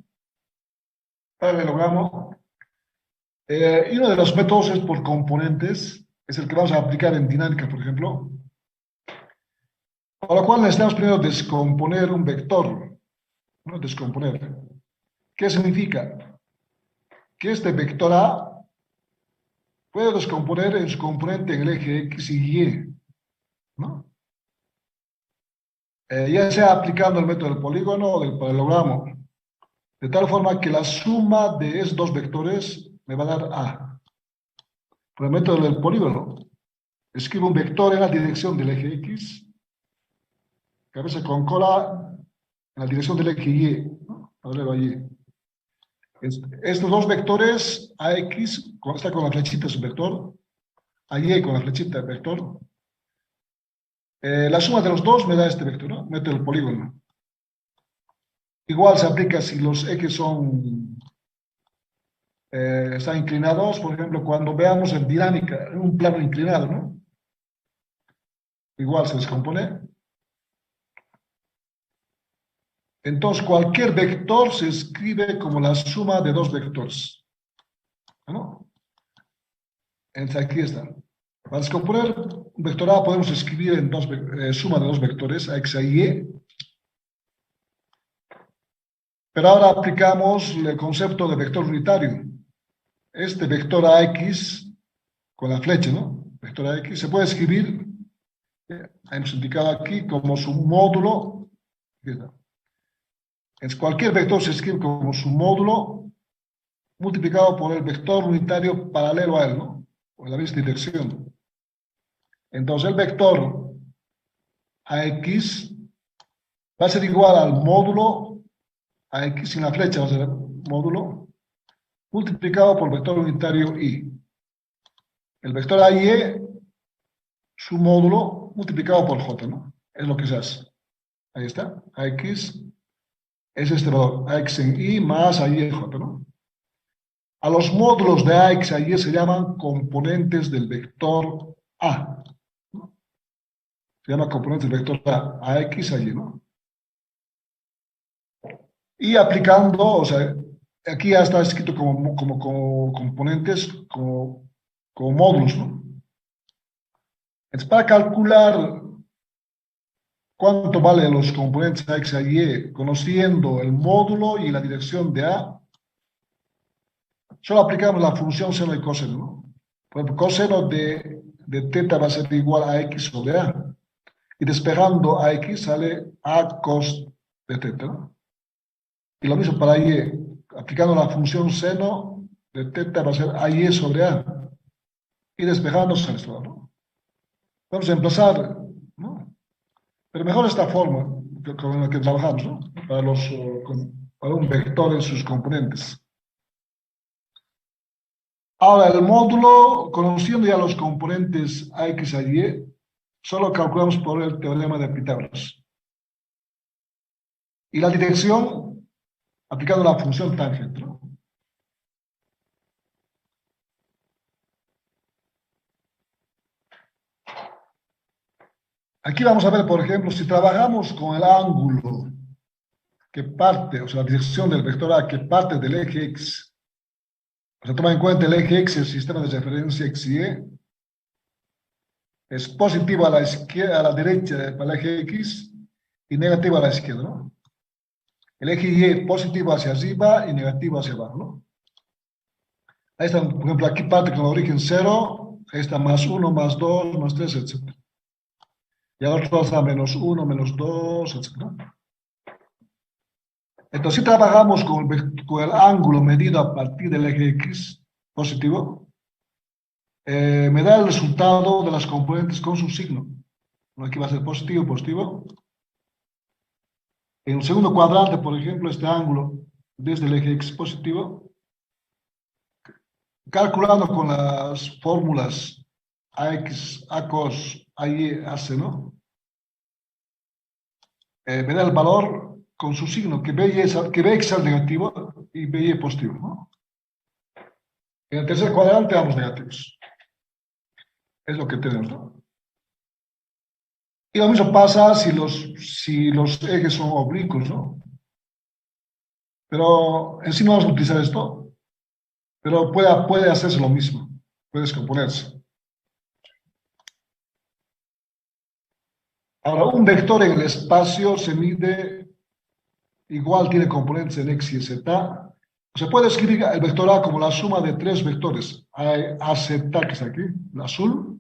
A: paralelogramo, y uno de los métodos es por componentes, es el que vamos a aplicar en dinámica, por ejemplo, para lo cual necesitamos primero descomponer un vector, ¿no? Descomponer. ¿Qué significa? Que este vector A puede descomponer en su componente en el eje X y Y, ¿no? Ya sea aplicando el método del polígono o del paralelogramo, de tal forma que la suma de esos dos vectores me va a dar A. Por el método del polígono, escribo un vector en la dirección del eje X, cabeza con cola en la dirección del eje Y, ¿no? Paralelo a Y. Estos dos vectores, AX está con la flechita, es un vector, AY con la flechita, vector. La suma de los dos me da este vector, ¿no? Método del polígono. Igual se aplica si los ejes están inclinados, por ejemplo, cuando veamos en dinámica, en un plano inclinado, ¿no? Igual se descompone. Entonces, cualquier vector se escribe como la suma de dos vectores, ¿no? Entonces, aquí está. Para descomponer un vector A podemos escribir en suma de dos vectores, X y Y. Pero ahora aplicamos el concepto de vector unitario. Este vector AX con la flecha, ¿no? Vector AX se puede escribir, hemos indicado aquí, como su módulo. Es cualquier vector se escribe como su módulo multiplicado por el vector unitario paralelo a él, ¿no? O en la misma dirección. Entonces el vector AX va a ser igual al módulo AX sin la flecha, va a ser módulo multiplicado por el vector unitario Y. El vector AY, su módulo multiplicado por J, ¿no? Es lo que se hace. Ahí está. AX es este valor, AX en Y más AY en J, ¿no? A los módulos de AX a Y se llaman componentes del vector A, ¿no? Se llama componentes del vector A, AX a Y, ¿no? Y aplicando, o sea, aquí ya está escrito como componentes, como módulos, ¿no? Entonces, para calcular cuánto valen los componentes X a Y, conociendo el módulo y la dirección de A, solo aplicamos la función seno y coseno, ¿no? Por ejemplo, coseno de teta va a ser igual a X sobre A. Y despejando a X sale A cos de teta, ¿no? Y lo mismo para Y. Aplicando la función seno de teta va a ser AY sobre A. Y despejando sale esto, ¿no? Vamos a emplazar, ¿no? Pero mejor esta forma con la que trabajamos, ¿no? Para un vector en sus componentes. Ahora, el módulo, conociendo ya los componentes AX a Y, solo calculamos por el teorema de Pitágoras. Y la dirección aplicando la función tangente, ¿no? Aquí vamos a ver, por ejemplo, si trabajamos con el ángulo que parte, o sea, la dirección del vector A que parte del eje X, o sea, toma en cuenta el eje X, el sistema de referencia X y Y, es positivo a la izquierda, a la derecha para el eje X y negativo a la izquierda, ¿no? El eje Y positivo hacia arriba y negativo hacia abajo, ¿no? Ahí está, por ejemplo, aquí parte con origen 0, ahí está más 1, más 2, más 3, etc. Y al otro está menos 1, menos 2, etc. Entonces, si trabajamos con el ángulo medido a partir del eje X positivo, me da el resultado de las componentes con su signo. Aquí va a ser positivo, positivo. En el segundo cuadrante, por ejemplo, este ángulo desde el eje X positivo, calculando con las fórmulas AX, ACOS, AY, AC, ¿no? Me da el valor con su signo, que BX es negativo y BY es positivo, ¿no? En el tercer cuadrante, ambos negativos. Es lo que tenemos, ¿no? Y lo mismo pasa si los ejes son oblicuos, ¿no? Pero en sí no vamos a utilizar esto, pero puede hacerse lo mismo, puede descomponerse. Ahora, un vector en el espacio se mide, igual tiene componentes en X y Z. Se puede escribir el vector A como la suma de tres vectores, AZ, que está aquí, el azul,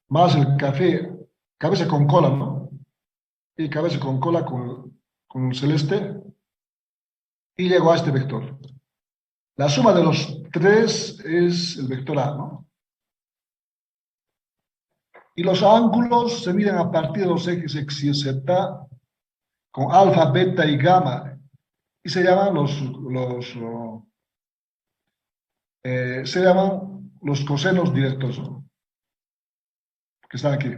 A: más el café, cabeza con cola, ¿no? Y cabeza con cola con el celeste, y llego a este vector. La suma de los tres es el vector A, ¿no? Y los ángulos se miden a partir de los ejes X y Z con alfa, beta y gamma. Y se llaman los cosenos directos, ¿no? Que están aquí.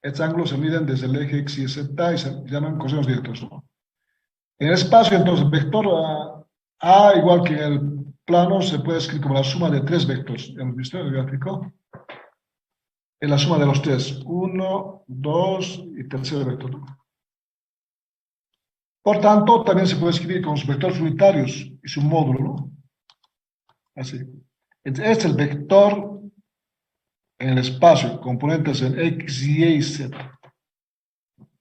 A: Estos ángulos se miden desde el eje X y Z y se llaman cosenos directos, ¿no? En el espacio, entonces, vector A, igual que en el plano, se puede escribir como la suma de tres vectores. ¿Hemos visto el gráfico? Es la suma de los tres. 1, 2 y tercer vector. Por tanto, también se puede escribir con los vectores unitarios y su módulo, ¿no? Así. Entonces, este es el vector en el espacio, componentes en X, Y Z.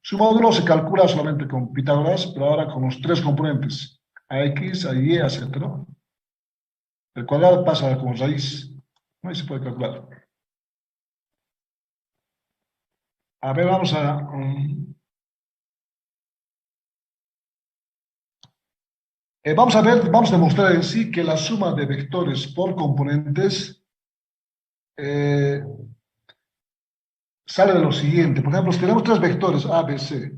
A: Su módulo se calcula solamente con Pitágoras, pero ahora con los tres componentes, a X, a Y, a Z, ¿no? El cuadrado pasa como raíz, ¿no? Y se puede calcular. A ver, vamos a... vamos a ver, vamos a demostrar en sí que la suma de vectores por componentes sale de lo siguiente. Por ejemplo, si tenemos tres vectores A, B, C,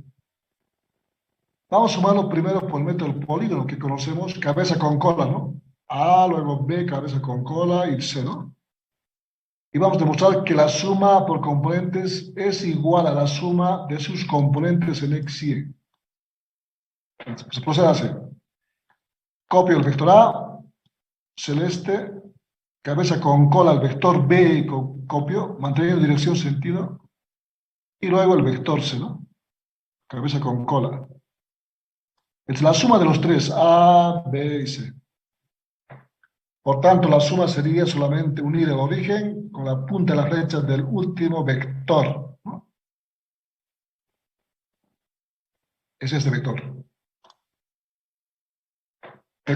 A: vamos a sumarlo primero por el método del polígono que conocemos, cabeza con cola, ¿no? A, luego B, cabeza con cola y C, ¿no? Y vamos a demostrar que la suma por componentes es igual a la suma de sus componentes en X y Y. Se procede así. Copio el vector A, celeste, cabeza con cola, el vector B, copio, manteniendo dirección sentido, y luego el vector C, ¿no? Cabeza con cola. Es la suma de los tres, A, B y C. Por tanto, la suma sería solamente unir el origen con la punta de la flecha del último vector, ¿no? Es este vector.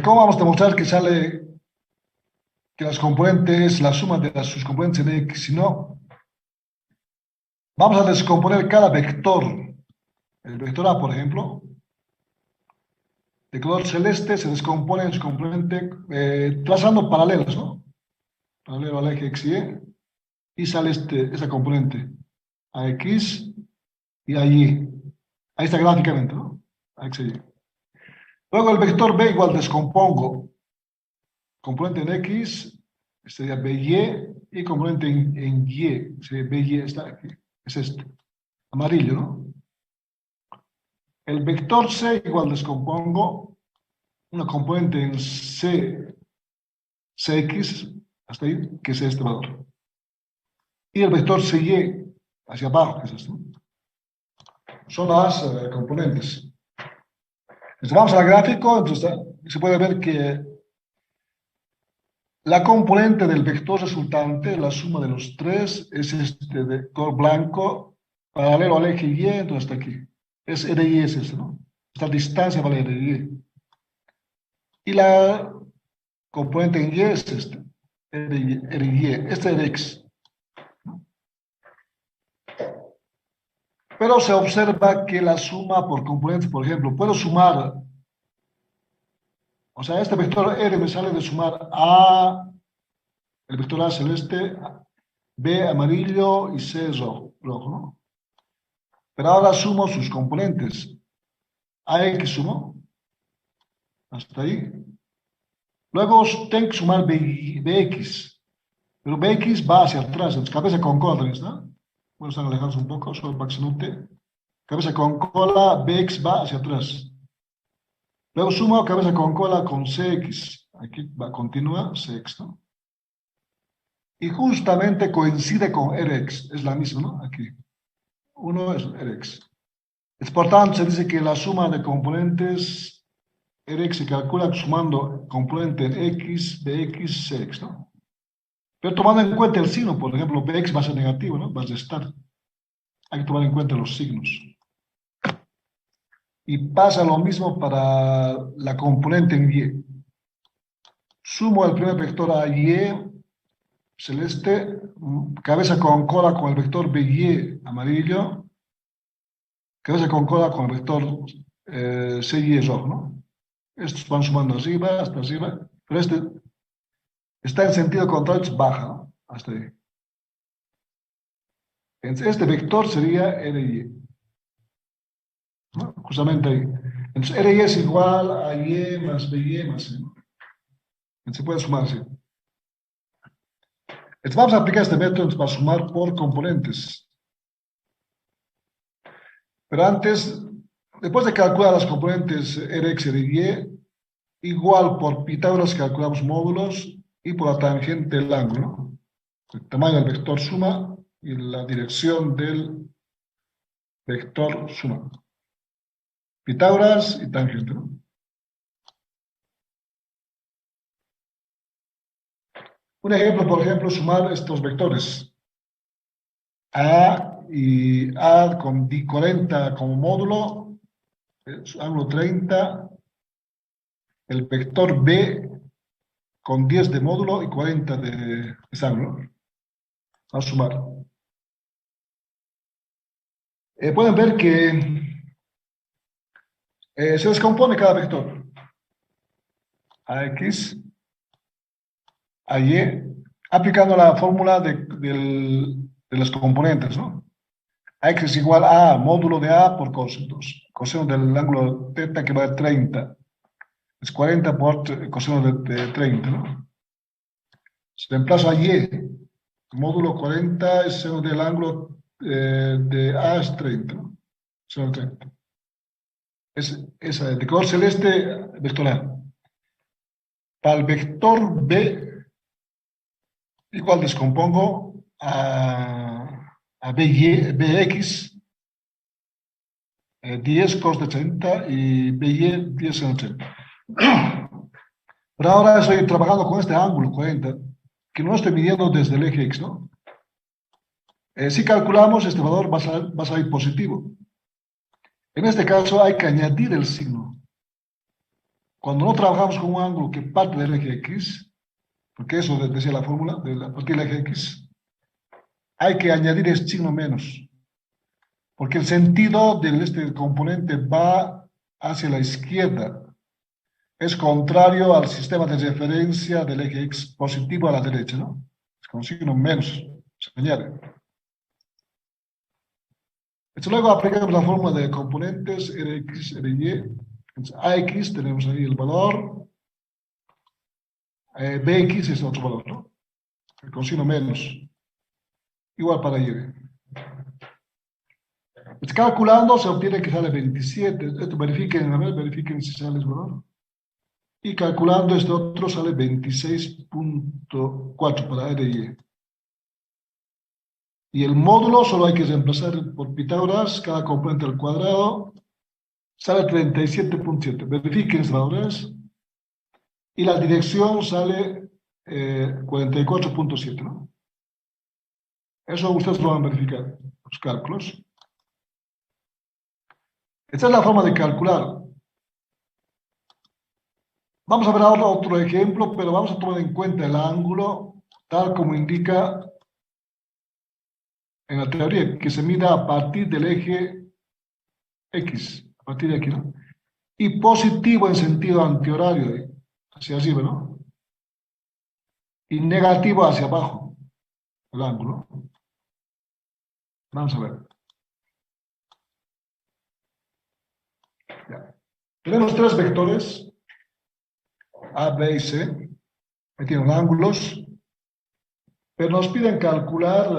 A: ¿Cómo vamos a demostrar que sale que las componentes, la suma de sus componentes en X? Si no, vamos a descomponer cada vector. El vector A, por ejemplo, de color celeste, se descompone en su componente trazando paralelos, ¿no? Paralelo al eje X y Y, y sale esa componente a X y a Y. Ahí está gráficamente, ¿no? A X y Y. Luego el vector B igual descompongo componente en X, sería BY, y componente en Y, sería BY, está aquí, es este, amarillo, ¿no? el vector C igual descompongo una componente en Cx, hasta ahí, que es este valor. Y el vector Cy hacia abajo, que es esto. Son las componentes. Entonces vamos al gráfico, entonces se puede ver que la componente del vector resultante, la suma de los tres, es este vector blanco paralelo al eje Y, entonces está aquí. Es RY, es este, ¿no? Esta distancia vale RY. Y la componente en Y es este, RY, este es X. Pero se observa que la suma por componentes, por ejemplo, puedo sumar, o sea, este vector R me sale de sumar A, el vector A celeste, B amarillo y C rojo, ¿no? Pero ahora sumo sus componentes. AX sumo, hasta ahí. Luego tengo que sumar BX, pero BX va hacia atrás, entonces cabeza con cola, ¿no? Voy a estar alejados un poco, solo para que se note. Cabeza con cola, BX va hacia atrás. Luego sumo cabeza con cola con CX. Aquí va, continúa CX, ¿no? Y justamente coincide con RX, es la misma, ¿no? Aquí. Uno es RX. Por tanto, se dice que la suma de componentes Rx se calcula sumando componente X, Bx, Cx, ¿no? Pero tomando en cuenta el signo, por ejemplo, Bx va a ser negativo, ¿no? Va a restar. Hay que tomar en cuenta los signos. Y pasa lo mismo para la componente en Y. Sumo el primer vector a Y, celeste, cabeza con cola con el vector BY, amarillo, cabeza con cola con el vector CY, rojo, ¿no? Estos van sumando arriba, hasta arriba, pero este está en sentido contrario, baja, ¿no? Hasta ahí. Entonces, este vector sería RY, ¿no? Justamente ahí. Entonces, RY es igual a Y más BY más C, ¿no? Entonces, se puede sumar así. Entonces, vamos a aplicar este método para sumar por componentes. Pero antes, después de calcular las componentes Rx y RY, igual por Pitágoras calculamos módulos y por la tangente del ángulo, ¿no? El tamaño del vector suma y la dirección del vector suma. Pitágoras y tangente, ¿no? Un ejemplo, por ejemplo, sumar estos vectores. A con 40 como módulo, ángulo 30, el vector B con 10 de módulo y 40 de ángulo. A sumar. Pueden ver que se descompone cada vector. AX, AY, aplicando la fórmula de los componentes, ¿no? AX es igual a módulo de A por coseno. Coseno del ángulo θ que va a 30. Es 40 por coseno de 30, ¿no? Se reemplaza a Y. Módulo 40 es seno del ángulo de A es 30, ¿no? Seno de 30. Esa de color celeste, vector A. Para el vector B, igual descompongo a Bx, 10 cos de 30 y By 10 seno de 30. Pero ahora estoy trabajando con este ángulo 40, que no estoy midiendo desde el eje X, ¿no? Si calculamos, este valor va a salir positivo. En este caso hay que añadir el signo. Cuando no trabajamos con un ángulo que parte del eje X, porque eso decía la fórmula, de partir del eje X, hay que añadir el signo menos. Porque el sentido de este componente va hacia la izquierda. Es contrario al sistema de referencia del eje X positivo a la derecha, ¿no? Es con signo menos, se añade. Luego aplicamos la fórmula de componentes Rx, Ry. Entonces, AX tenemos ahí el valor, Bx es otro valor, ¿no? Con signo menos, igual para Y. Calculando se obtiene que sale 27. Esto verifiquen, a ver, verifiquen si sale el valor. Y calculando este otro sale 26.4 para R y E. Y el módulo solo hay que reemplazar por Pitágoras, cada componente al cuadrado, sale 37.7. Verifiquen los valores. Y la dirección sale 44.7, ¿no? Eso ustedes lo van a verificar, los cálculos. Esta es la forma de calcular. Vamos a ver ahora otro ejemplo, pero vamos a tomar en cuenta el ángulo, tal como indica en la teoría, que se mida a partir del eje X, a partir de aquí, ¿no? Y positivo en sentido antihorario, hacia arriba, ¿no? Y negativo hacia abajo, el ángulo. Vamos a ver. Ya. Tenemos tres vectores, A, B y C, que tienen ángulos, pero nos piden calcular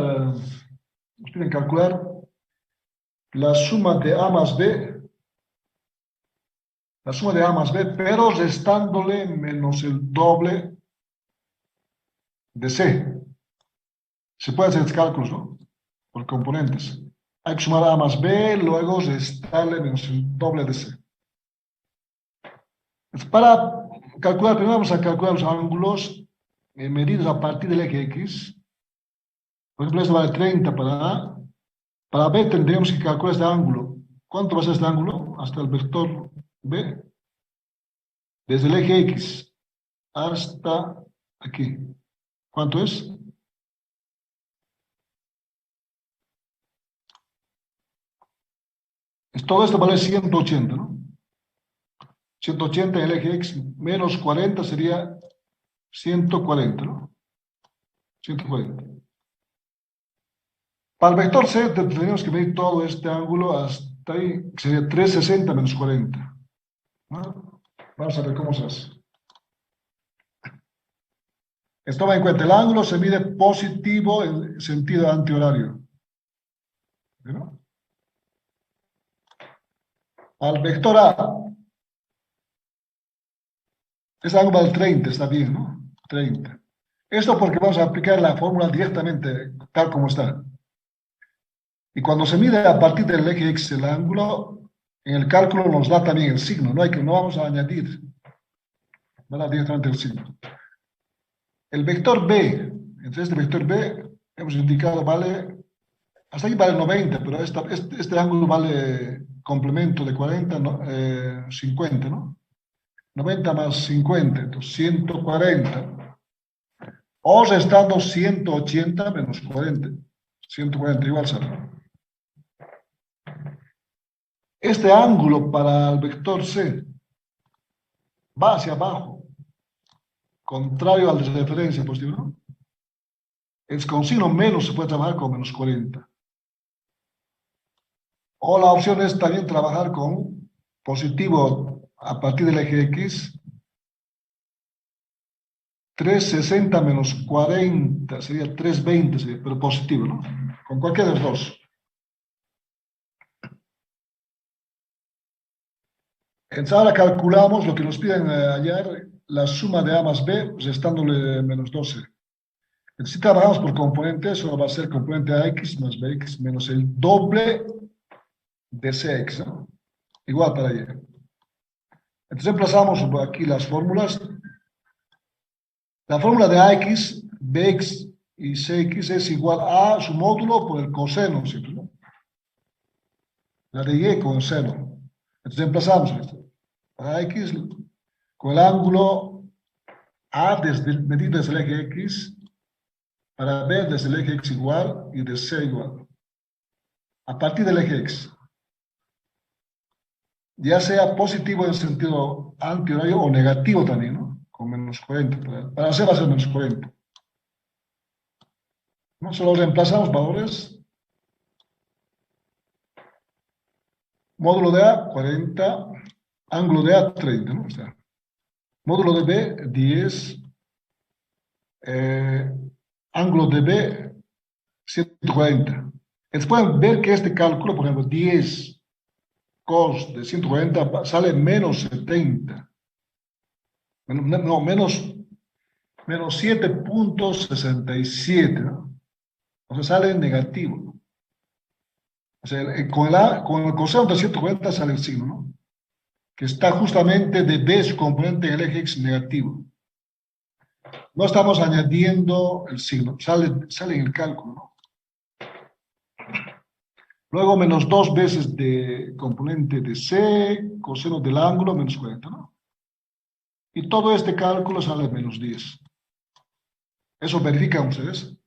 A: la suma de A más B, pero restándole menos el doble de C. Se puede hacer cálculos, ¿no? Por componentes. Hay que sumar A más B, luego restarle menos el doble de C. Para calcular, primero vamos a calcular los ángulos medidos a partir del eje X. Por ejemplo, esto vale 30 para A. Para B tendríamos que calcular este ángulo. ¿Cuánto va a ser este ángulo? Hasta el vector B. Desde el eje X hasta aquí. ¿Cuánto es? Todo esto vale 180, ¿no? 180 en el eje X menos 40 sería 140, ¿no? 140. Para el vector C tendríamos que medir todo este ángulo hasta ahí, que sería 360 menos 40. ¿No? Vamos a ver cómo se hace. Toma en cuenta, el ángulo se mide positivo en sentido antihorario. ¿No? Al vector A, ese ángulo vale 30, está bien, ¿no? 30. Esto porque vamos a aplicar la fórmula directamente, tal como está. Y cuando se mide a partir del eje X el ángulo, en el cálculo nos da también el signo, no vamos a añadir, ¿verdad? Directamente el signo. El vector B, entre este vector B, hemos indicado vale, hasta aquí vale 90, pero este ángulo vale complemento de 40, 50, ¿no? 90 más 50, entonces 140. O restando 180 menos 40. 140 igual sale. Este ángulo para el vector C va hacia abajo, contrario al de referencia positivo, ¿no? Es con signo menos, se puede trabajar con menos 40. O la opción es también trabajar con positivo a partir del eje X. 360 menos 40 sería 320, sería, pero positivo, ¿no? Con cualquiera de los dos. Entonces ahora calculamos lo que nos piden hallar, la suma de A más B, restándole menos 12. Entonces si trabajamos por componentes, solo va a ser componente AX más BX menos el doble de CX, ¿no? Igual para Y. Entonces emplazamos aquí las fórmulas. La fórmula de AX, BX y CX es igual a su módulo por el coseno, siempre, ¿no? La de Y con seno. Entonces emplazamos esto. Para X, con el ángulo A medido desde el eje X, para B desde el eje X igual y de C igual. A partir del eje X. Ya sea positivo en sentido antihorario o negativo también, ¿no? Con menos 40. Para C va a ser menos 40. ¿No? Solo reemplazamos valores. Módulo de A, 40. Ángulo de A, 30, ¿no? O sea, módulo de B, 10. Ángulo de B, 140. Entonces pueden ver que este cálculo, por ejemplo, 10 cos de 140 sale menos 70. No, menos 7,67, ¿no? O sea, sale negativo. O sea, con el coseno de 140 sale el signo, ¿no? Que está justamente de B su componente en el eje X negativo. No estamos añadiendo el signo, sale en el cálculo, ¿no? Luego menos 2 veces de componente de C, coseno del ángulo, menos 40, ¿no? Y todo este cálculo sale menos 10. Eso verifican ustedes.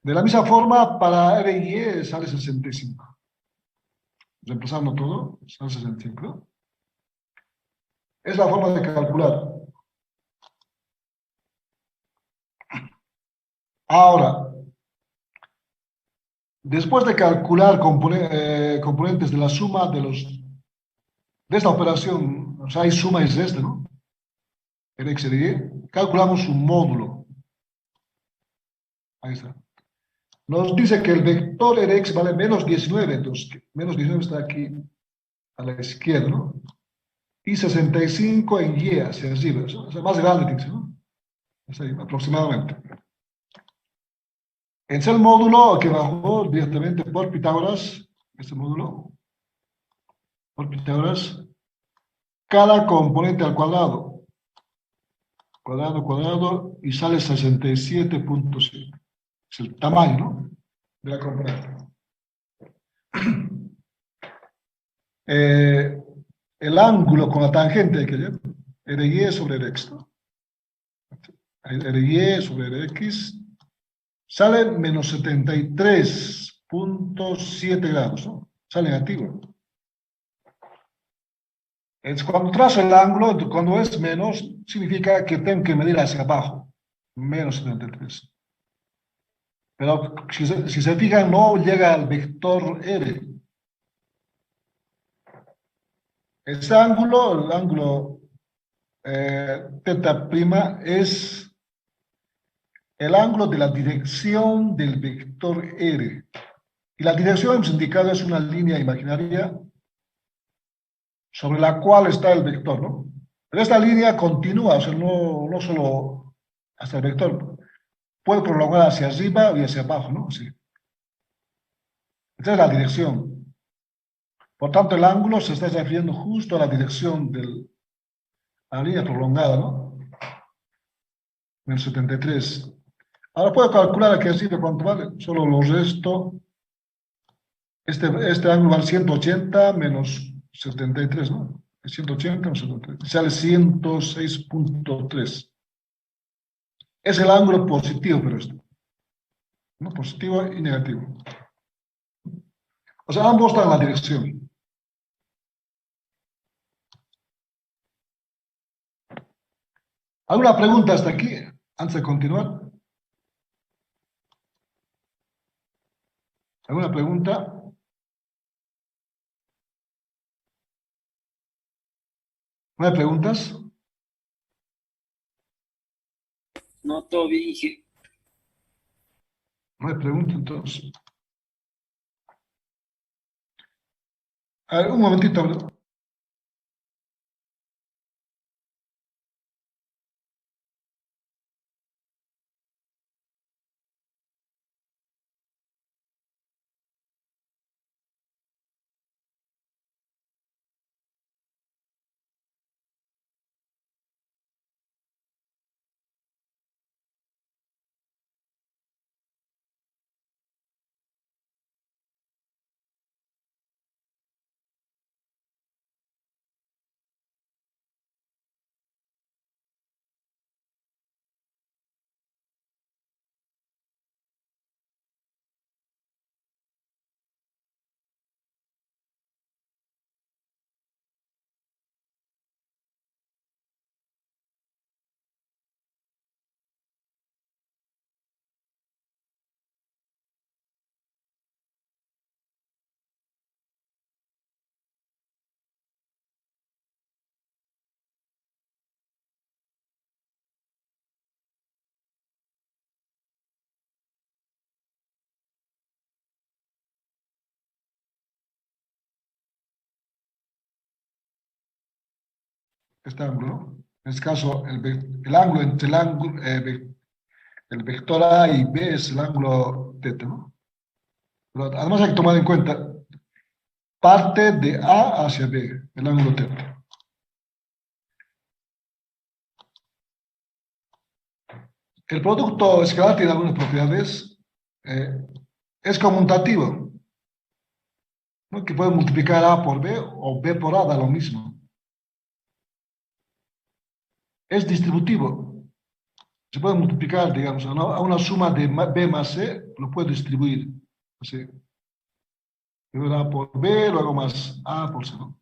A: De la misma forma, para R y E sale 65. Reemplazando todo, sale 65. Es la forma de calcular. Ahora, después de calcular componentes de la suma de esta operación, o sea, hay suma y resta, ¿no? En X y Y, calculamos un módulo. Ahí está. Nos dice que el vector Rx vale menos 19, entonces menos 19 está aquí a la izquierda, ¿no? Y 65 en Y hacia arriba, o sea, más grande tiene que ser, ¿no? Es ahí, aproximadamente. Es el módulo que bajó directamente por Pitágoras, este módulo, por Pitágoras, cada componente al cuadrado, cuadrado, y sale 67,7. Es el tamaño, ¿no? De la componente. Eh, el ángulo con la tangente que lleva, RY sobre Rx, ¿no? RY sobre Rx sale menos 73,7 grados, ¿no? Sale negativo. Es cuando trazo el ángulo, cuando es menos, significa que tengo que medir hacia abajo, menos 73. Pero si se fijan, no llega al vector R. Este ángulo, el ángulo teta prima, es el ángulo de la dirección del vector R. Y la dirección hemos indicado es una línea imaginaria sobre la cual está el vector, ¿no? Pero esta línea continúa, o sea, no solo hasta el vector, puede prolongar hacia arriba y hacia abajo, ¿no? Sí. Esta es la dirección. Por tanto, el ángulo se está refiriendo justo a la dirección de la línea prolongada, ¿no? Menos 73. Ahora puedo calcular aquí arriba cuánto vale. Solo lo resto. Este ángulo vale 180 menos 73, ¿no? 180 menos 73. Sale 106,3. Es el ángulo positivo, pero esto, ¿no? Positivo y negativo. O sea, ambos están en la dirección. ¿Alguna pregunta hasta aquí, antes de continuar? ¿Alguna pregunta? ¿No hay preguntas?
D: No, todo bien, Inge.
A: No hay preguntas, entonces. A ver, un momentito. este ángulo, ¿no? En este caso, el ángulo entre el vector A y B es el ángulo teta, ¿no? Pero además hay que tomar en cuenta, parte de A hacia B, el ángulo teta. El producto escalar tiene algunas propiedades. Es conmutativo, ¿no? Que puede multiplicar A por B o B por A, da lo mismo. Es distributivo. Se puede multiplicar, digamos, a una suma de B más C, lo puede distribuir. Así. Primero A por B, luego más A por C, ¿no?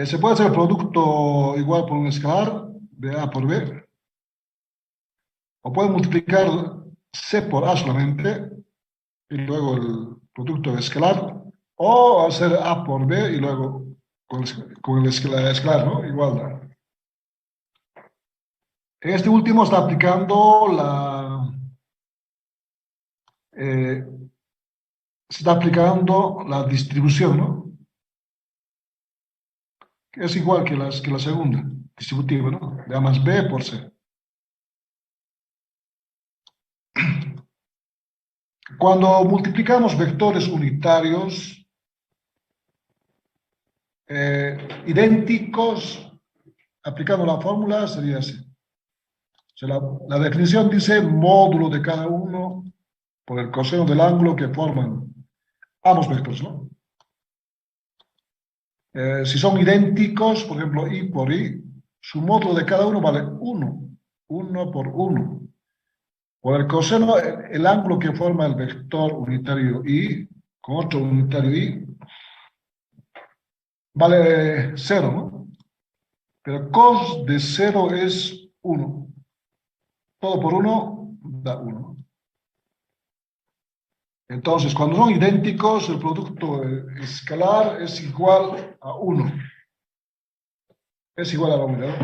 A: Se puede hacer el producto igual por un escalar de A por B, o puede multiplicar C por A solamente, y luego el producto escalar, o hacer A por B y luego con el escalar, ¿no? Igualdad. En este último está aplicando se está aplicando la distribución, ¿no? Que es igual que la segunda, distributiva, ¿no? De A más B por C. Cuando multiplicamos vectores unitarios idénticos, aplicando la fórmula, sería así. O sea, la definición dice módulo de cada uno por el coseno del ángulo que forman ambos vectores, ¿no? Si son idénticos, por ejemplo, I por I, su módulo de cada uno vale 1, 1 por 1. Por el coseno, el ángulo que forma el vector unitario I con otro unitario I vale 0, ¿no? Pero cos de 0 es 1. Todo por 1 da 1. Entonces, cuando son idénticos, el producto escalar es igual a 1. Es igual a la unidad.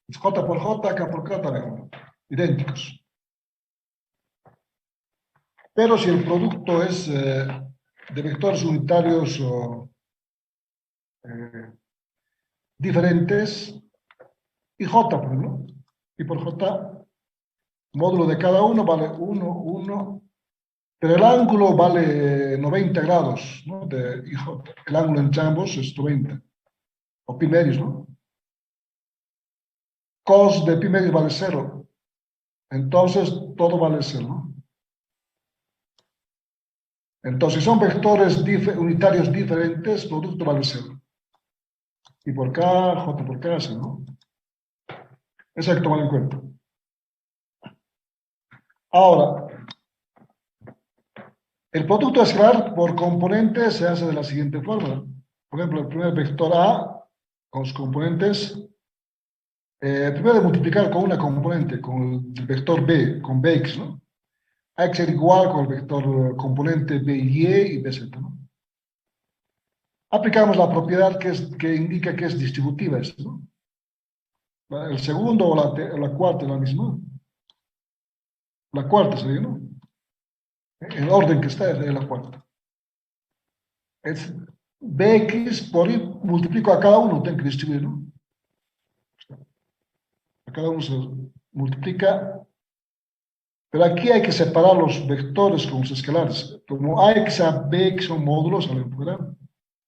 A: Es J por J, K por K, también. Idénticos. Pero si el producto es de vectores unitarios diferentes, y J, pues, ¿no? Y por J, módulo de cada uno vale 1, 1, pero el ángulo vale 90 grados, ¿no? De IJ. El ángulo entre ambos es 90, o pi medios, ¿no? Cos de pi medios vale 0, entonces todo vale 0, ¿no? Entonces, si son vectores unitarios diferentes, producto vale 0. Y por K, J por K, 0, ¿no? Eso hay que tomar en cuenta. Ahora, el producto escalar por componentes se hace de la siguiente forma. Por ejemplo, el primer vector A con sus componentes, primero de multiplicar con una componente, con el vector B, con Bx, ¿no? Hay que ser igual con el vector componente BY y BZ, ¿no? Aplicamos la propiedad que indica que es distributiva esto, ¿no? El segundo o la cuarta es la misma. La cuarta sería, ¿no? El orden que está es la cuarta. Es Bx por Y, multiplico a cada uno, tengo que distribuir, ¿no? A cada uno se multiplica. Pero aquí hay que separar los vectores con los escalares. Como Ax a Bx son módulos, salen fuera.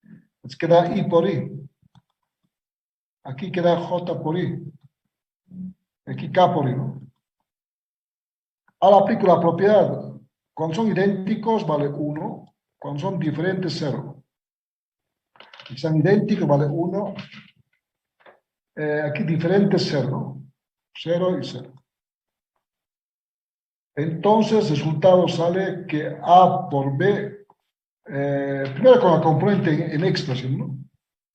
A: Entonces queda I por I. Aquí queda J por I. Aquí K por I, ¿no? Ahora aplico la propiedad. Cuando son idénticos vale 1. Cuando son diferentes, 0. Si son idénticos vale 1. Aquí diferentes, 0, ¿no? 0 y 0. Entonces, el resultado sale que A por B, primero con la componente en expresión, ¿no?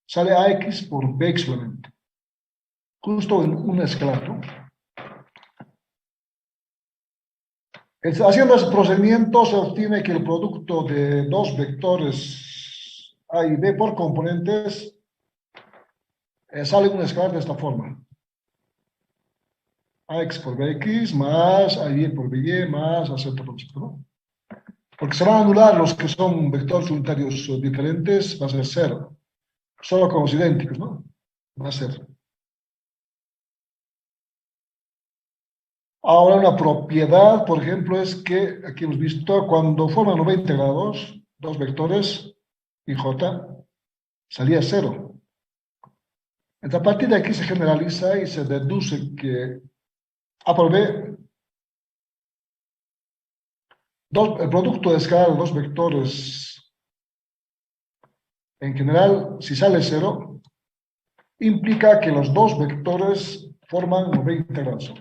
A: Sale AX por B solamente. Justo en un escalar, ¿no? Haciendo ese procedimiento se obtiene que el producto de dos vectores A y B por componentes sale un escalar de esta forma. AX por BX más AY por BY más AZ por Z, ¿no? Porque se van a anular los que son vectores unitarios diferentes, va a ser cero. Solo con los idénticos, ¿no? Va a ser. Ahora, una propiedad, por ejemplo, es que aquí hemos visto cuando forman 90 grados, dos vectores y j, salía cero. Entonces, a partir de aquí se generaliza y se deduce que A por B, el producto de escalar de dos vectores en general, si sale cero, implica que los dos vectores forman 90 grados. O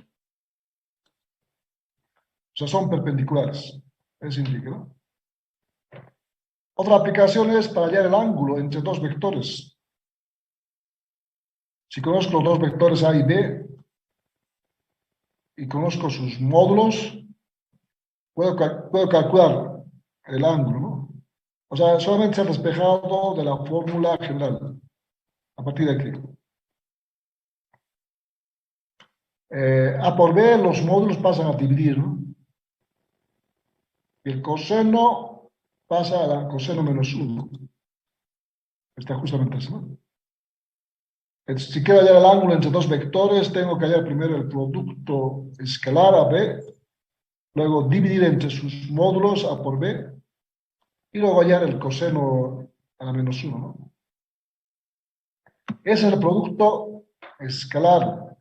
A: sea, son perpendiculares. Eso indica, ¿no? Otra aplicación es para hallar el ángulo entre dos vectores. Si conozco los dos vectores A y B y conozco sus módulos, puedo calcular el ángulo, ¿no? O sea, solamente se ha despejado de la fórmula general. A partir de aquí. A por B, los módulos pasan a dividir, ¿no? Y el coseno pasa a la coseno menos 1. Está justamente así, ¿no? Entonces, si quiero hallar el ángulo entre dos vectores, tengo que hallar primero el producto escalar a B, luego dividir entre sus módulos A por B, y luego hallar el coseno a la menos 1, ¿no? Ese es el producto escalar.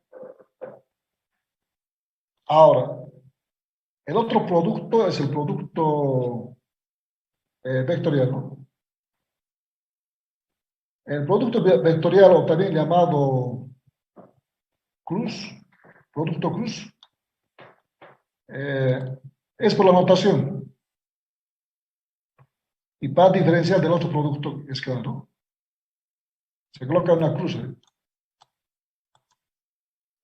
A: Ahora, el otro producto es el producto vectorial, ¿no? El producto vectorial, o también llamado cruz, producto cruz, es por la notación. Y para diferenciar del otro producto escalar, ¿no? Se coloca una cruz.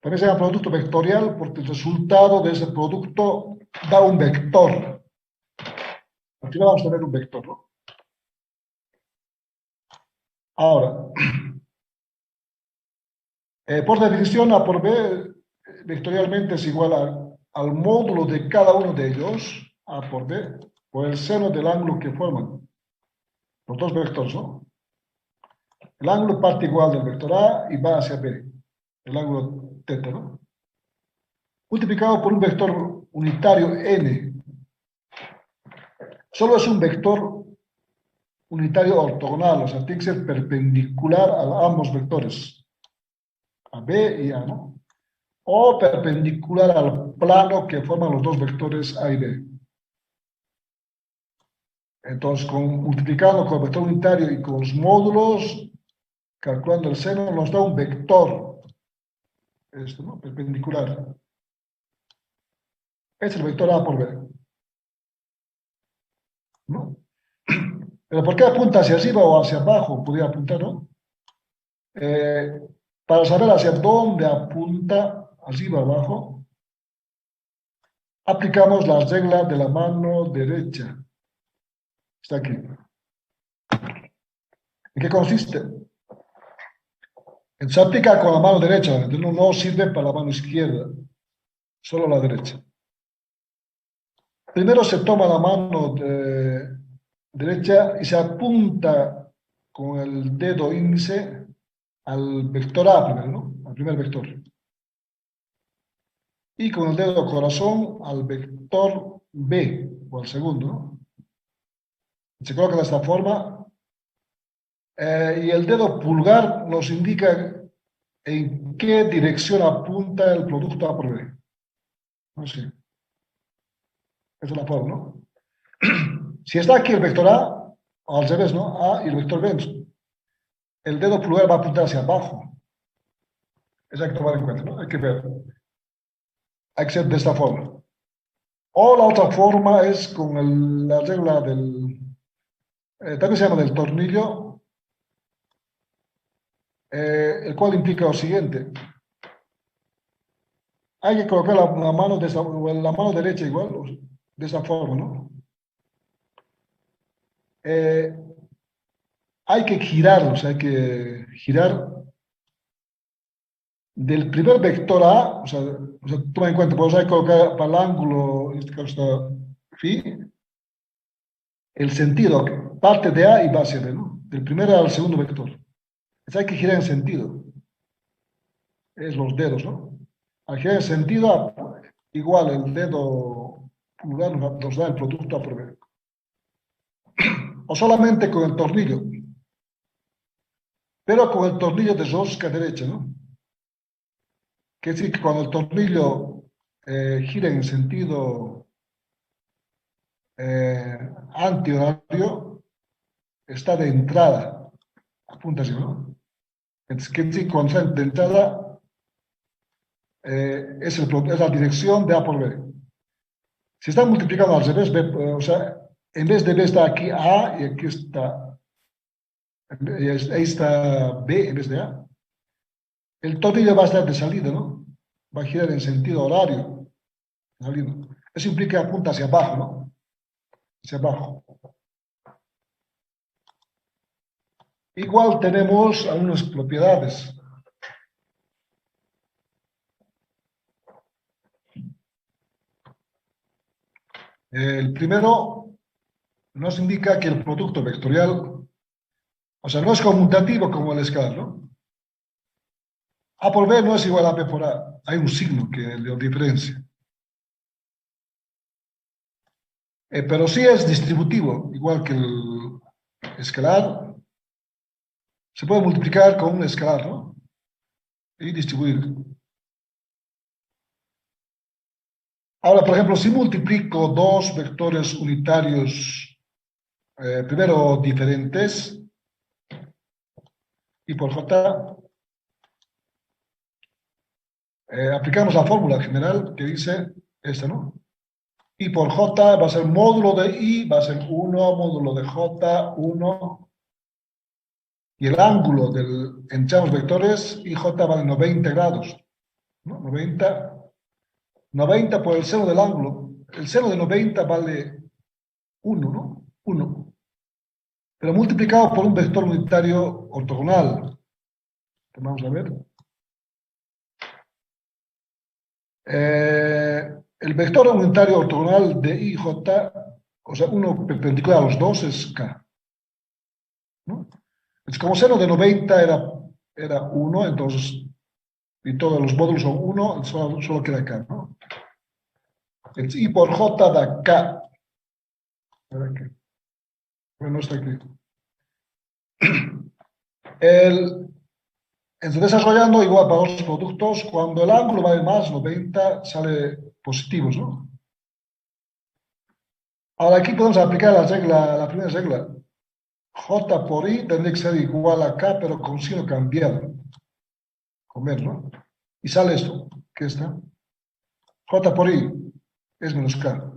A: También se llama producto vectorial porque el resultado de ese producto da un vector. Al final vamos a tener un vector, ¿no? Ahora, por definición, A por B vectorialmente es igual al módulo de cada uno de ellos, A por B, por el seno del ángulo que forman los dos vectores, ¿no? El ángulo parte igual del vector A y va hacia B, el ángulo teta, ¿no? Multiplicado por un vector unitario n. Solo es un vector unitario ortogonal, o sea, tiene que ser perpendicular a ambos vectores, a B y A, ¿no? O perpendicular al plano que forman los dos vectores A y B. Entonces, multiplicando con el vector unitario y con los módulos, calculando el seno, nos da un vector, esto, ¿no? Perpendicular. Es el vector A por B, ¿no? Pero ¿por qué apunta hacia arriba o hacia abajo? Podría apuntar, ¿no? Para saber hacia dónde apunta, arriba o abajo, aplicamos las reglas de la mano derecha. Está aquí. ¿En qué consiste? Se aplica con la mano derecha, no sirve para la mano izquierda, solo la derecha. Primero se toma la mano derecha y se apunta con el dedo índice al vector A primero, ¿no? Al primer vector. Y con el dedo corazón al vector B, o al segundo, ¿no? Se coloca de esta forma. Y el dedo pulgar nos indica en qué dirección apunta el producto A por B. No sé. Esa es la forma, ¿no? Si está aquí el vector A, o al revés, ¿no? A y el vector B, el dedo pulgar va a apuntar hacia abajo. Eso hay que tomar en cuenta, ¿no? Hay que ver. Hay que ser de esta forma. O la otra forma es con la regla del, también se llama del tornillo, el cual implica lo siguiente. Hay que colocar la mano de la mano derecha igual, de esa forma, ¿no? Hay que girar, o sea, hay que girar del primer vector A, o sea toma en cuenta, pues hay que colocar para el ángulo, en este caso está phi, el sentido, parte de A y va hacia B, ¿no? Del primero al segundo vector. Entonces hay que girar en sentido. Es los dedos, ¿no? Al girar en sentido, igual el dedo pulgar nos da el producto A por B. O solamente con el tornillo. Pero con el tornillo de rosca derecha, ¿no? Quiere decir que cuando el tornillo gira en sentido antihorario, está de entrada, apunta así, ¿no? Entonces, quiere decir que cuando está de entrada, es la dirección de A por B. Si está multiplicado al revés, B, o sea, en vez de B está aquí A y aquí está, ahí está B en vez de A. El tornillo va a estar de salida, ¿no? Va a girar en sentido horario. De salida. Eso implica que apunta hacia abajo, ¿no? Hacia abajo. Igual tenemos algunas propiedades. El primero nos indica que el producto vectorial, o sea, no es conmutativo como el escalar, ¿no? A por B no es igual a B por A. Hay un signo que lo diferencia. Pero sí es distributivo, igual que el escalar. Se puede multiplicar con un escalar, ¿no? Y distribuir. Ahora, por ejemplo, si multiplico dos vectores unitarios, primero diferentes, y por J, aplicamos la fórmula general que dice esta, ¿no? Y por J va a ser módulo de I, va a ser 1, módulo de J, 1. Y el ángulo entre ambos vectores, IJ vale 90 grados, ¿no? 90 por el seno del ángulo. El seno de 90 vale 1, ¿no? 1. Pero multiplicado por un vector unitario ortogonal. Vamos a ver. El vector unitario ortogonal de IJ, o sea, uno perpendicular a los dos es K, ¿no? Entonces, como seno de 90 era 1, entonces, y todos los módulos son 1, solo queda K, ¿no? Entonces, I por J da K. Bueno, está aquí. Entonces, desarrollando igual para los productos, cuando el ángulo vale más 90, sale positivos, ¿no? Ahora aquí podemos aplicar la primera regla. J por I tendría que ser igual a K, pero con signo cambiado. Con menos, ¿no? Y sale esto, ¿qué está? J por I es menos K.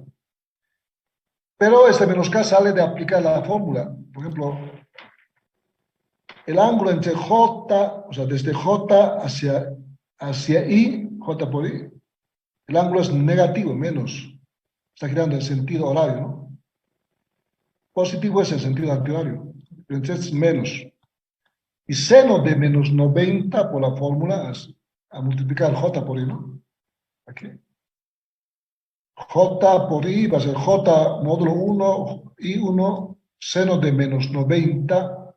A: Pero este menos K sale de aplicar la fórmula. Por ejemplo, el ángulo entre J, o sea, desde J hacia I, J por I, el ángulo es negativo, menos. Está girando en sentido horario, ¿no? Positivo es en sentido antihorario. Entonces, menos. Y seno de menos 90 por la fórmula es a multiplicar J por I, ¿no? Aquí. J por I va a ser J módulo 1, I1, seno de menos 90.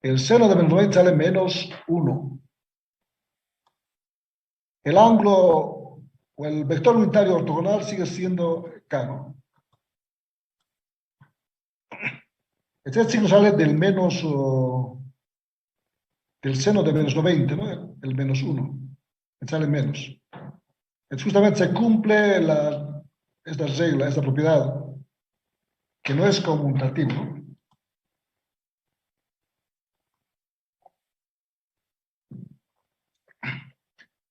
A: El seno de menos 90 sale menos 1. El ángulo o el vector unitario ortogonal sigue siendo K, ¿no? Este signo sale del menos, del seno de menos 90, ¿no? El menos 1. Sale menos. Entonces, justamente se cumple esta regla, esta propiedad, que no es conmutativo, ¿no?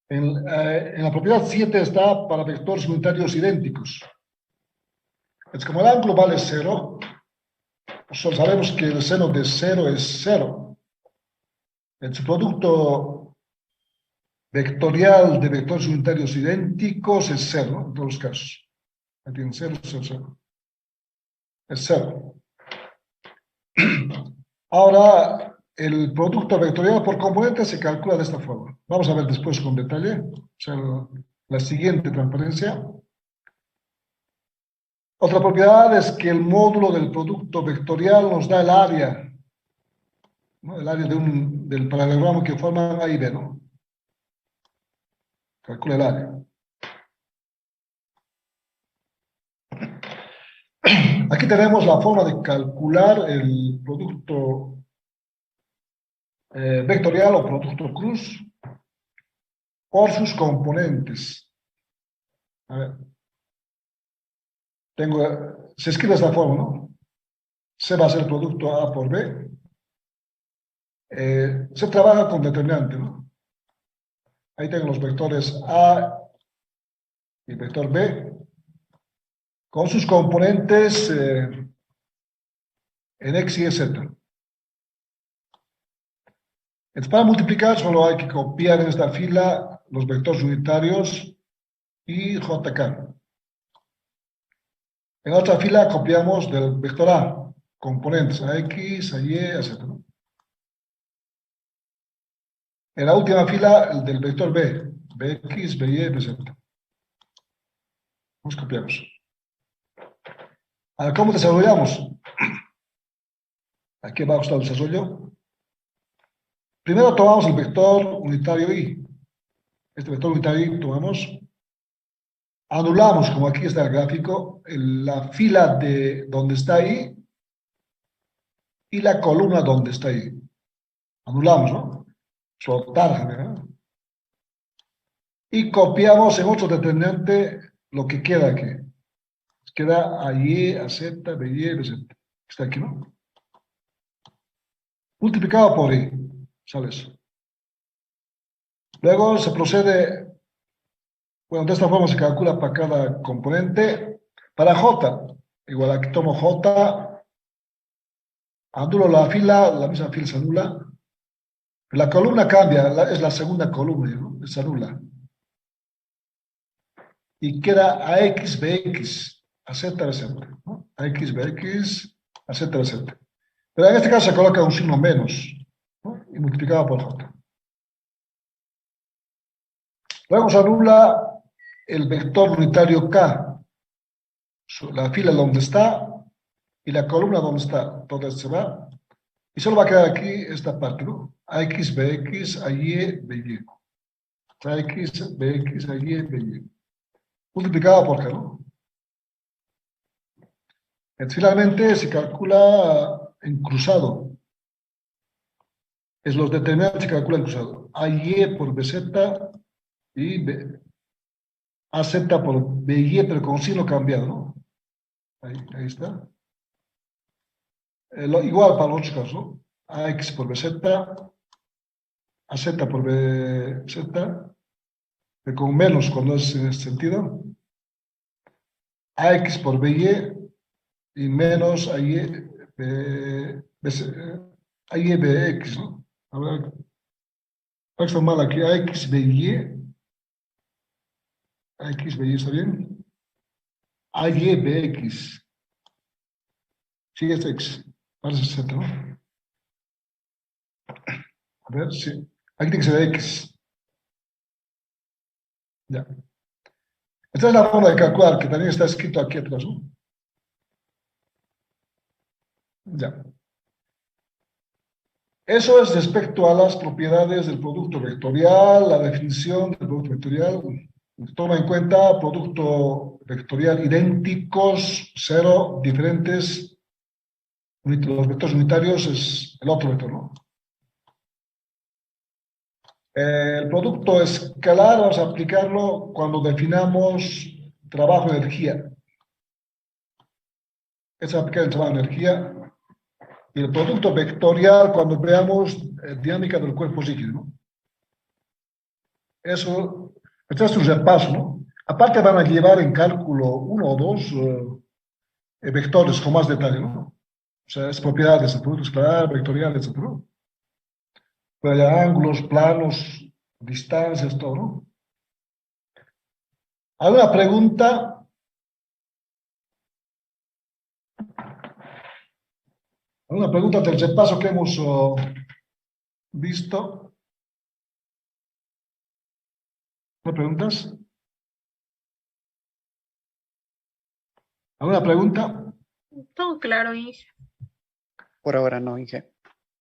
A: En la propiedad 7 está para vectores unitarios idénticos. Es como el ángulo vale 0, solo sabemos que el seno de 0 es 0. El producto vectorial de vectores unitarios idénticos es 0, ¿no? En todos los casos. Aquí tienen 0, 0, 0. Es 0. Ahora, el producto vectorial por componentes se calcula de esta forma. Vamos a ver después con detalle, o sea, la siguiente transparencia. Otra propiedad es que el módulo del producto vectorial nos da el área, ¿no? El área del paralelogramo que forman A y B, ¿no? Calcula el área. Aquí tenemos la forma de calcular el producto vectorial o producto cruz por sus componentes. A ver, se escribe de esta forma, ¿no? C va a ser producto A por B. Se trabaja con determinante, ¿no? Ahí tengo los vectores A y vector B con sus componentes en X y Z. Entonces, para multiplicar solo hay que copiar en esta fila los vectores unitarios y JK. En otra fila copiamos del vector A, componentes a X, a Y, a Z, ¿no? En la última fila, el del vector B, Bx, By, Bz. Nos copiamos. Ahora, ¿cómo desarrollamos? Aquí abajo está el desarrollo. Primero tomamos el vector unitario Y. Este vector unitario Y tomamos, anulamos, como aquí está el gráfico, la fila de donde está Y y la columna donde está Y. Anulamos, ¿no? Soltar, ¿verdad? Y copiamos en otro determinante lo que queda aquí. Queda a Y, a Z, BY, BZ. Está aquí, ¿no? Multiplicado por Y. Sale eso. Luego se procede, bueno, de esta forma se calcula para cada componente. Para J, igual aquí tomo J, anulo la fila, la misma fila se anula. La columna cambia, es la segunda columna, ¿no? Se anula. Y queda AX, BX, a Z, BZ, ¿no? AX, BX, a Z, BZ. Pero en este caso se coloca un signo menos, ¿no? Y multiplicado por J. Luego se anula el vector unitario K, la fila donde está y la columna donde está. Entonces se va y solo va a quedar aquí esta parte, ¿no? AX, BX, AY, BY. AX, BX, AY, BY. Multiplicado por K, ¿no? Finalmente se calcula en cruzado. Es los determinantes se calculan en cruzado. AY por BZ y AZ por BY, pero con signo cambiado, ¿no? Ahí está. Igual para los otros casos, ¿no? AX por BZ, AZ por BZ, con menos cuando es en este sentido. AX por BY y menos AY, AY BX, ¿no? A ver, está mal aquí, AX BY, AX BY, ¿está bien? AY BX. Sí, es X. Parece Z, ¿no? A ver, sí. Aquí tiene que ser X. Ya. Esta es la forma de calcular, que también está escrito aquí atrás, ¿no? Ya. Eso es respecto a las propiedades del producto vectorial, la definición del producto vectorial. Toma en cuenta producto vectorial idénticos, cero, diferentes. Los vectores unitarios es el otro vector, ¿no? El producto escalar vamos a aplicarlo cuando definamos trabajo-energía. Es aplicar el trabajo-energía. Y el producto vectorial cuando veamos dinámica del cuerpo líquido, ¿no? Eso, este es un repaso, ¿no? Aparte van a llevar en cálculo uno o dos vectores con más detalle, ¿no? O sea, es propiedades de producto escalar, vectorial, etc., ¿no? Puede haber ángulos, planos, distancias, todo, ¿no? ¿Alguna pregunta? ¿Alguna pregunta del repaso que hemos visto? ¿No preguntas? ¿Alguna pregunta?
E: Todo claro, Inge.
F: Por ahora no, Inge.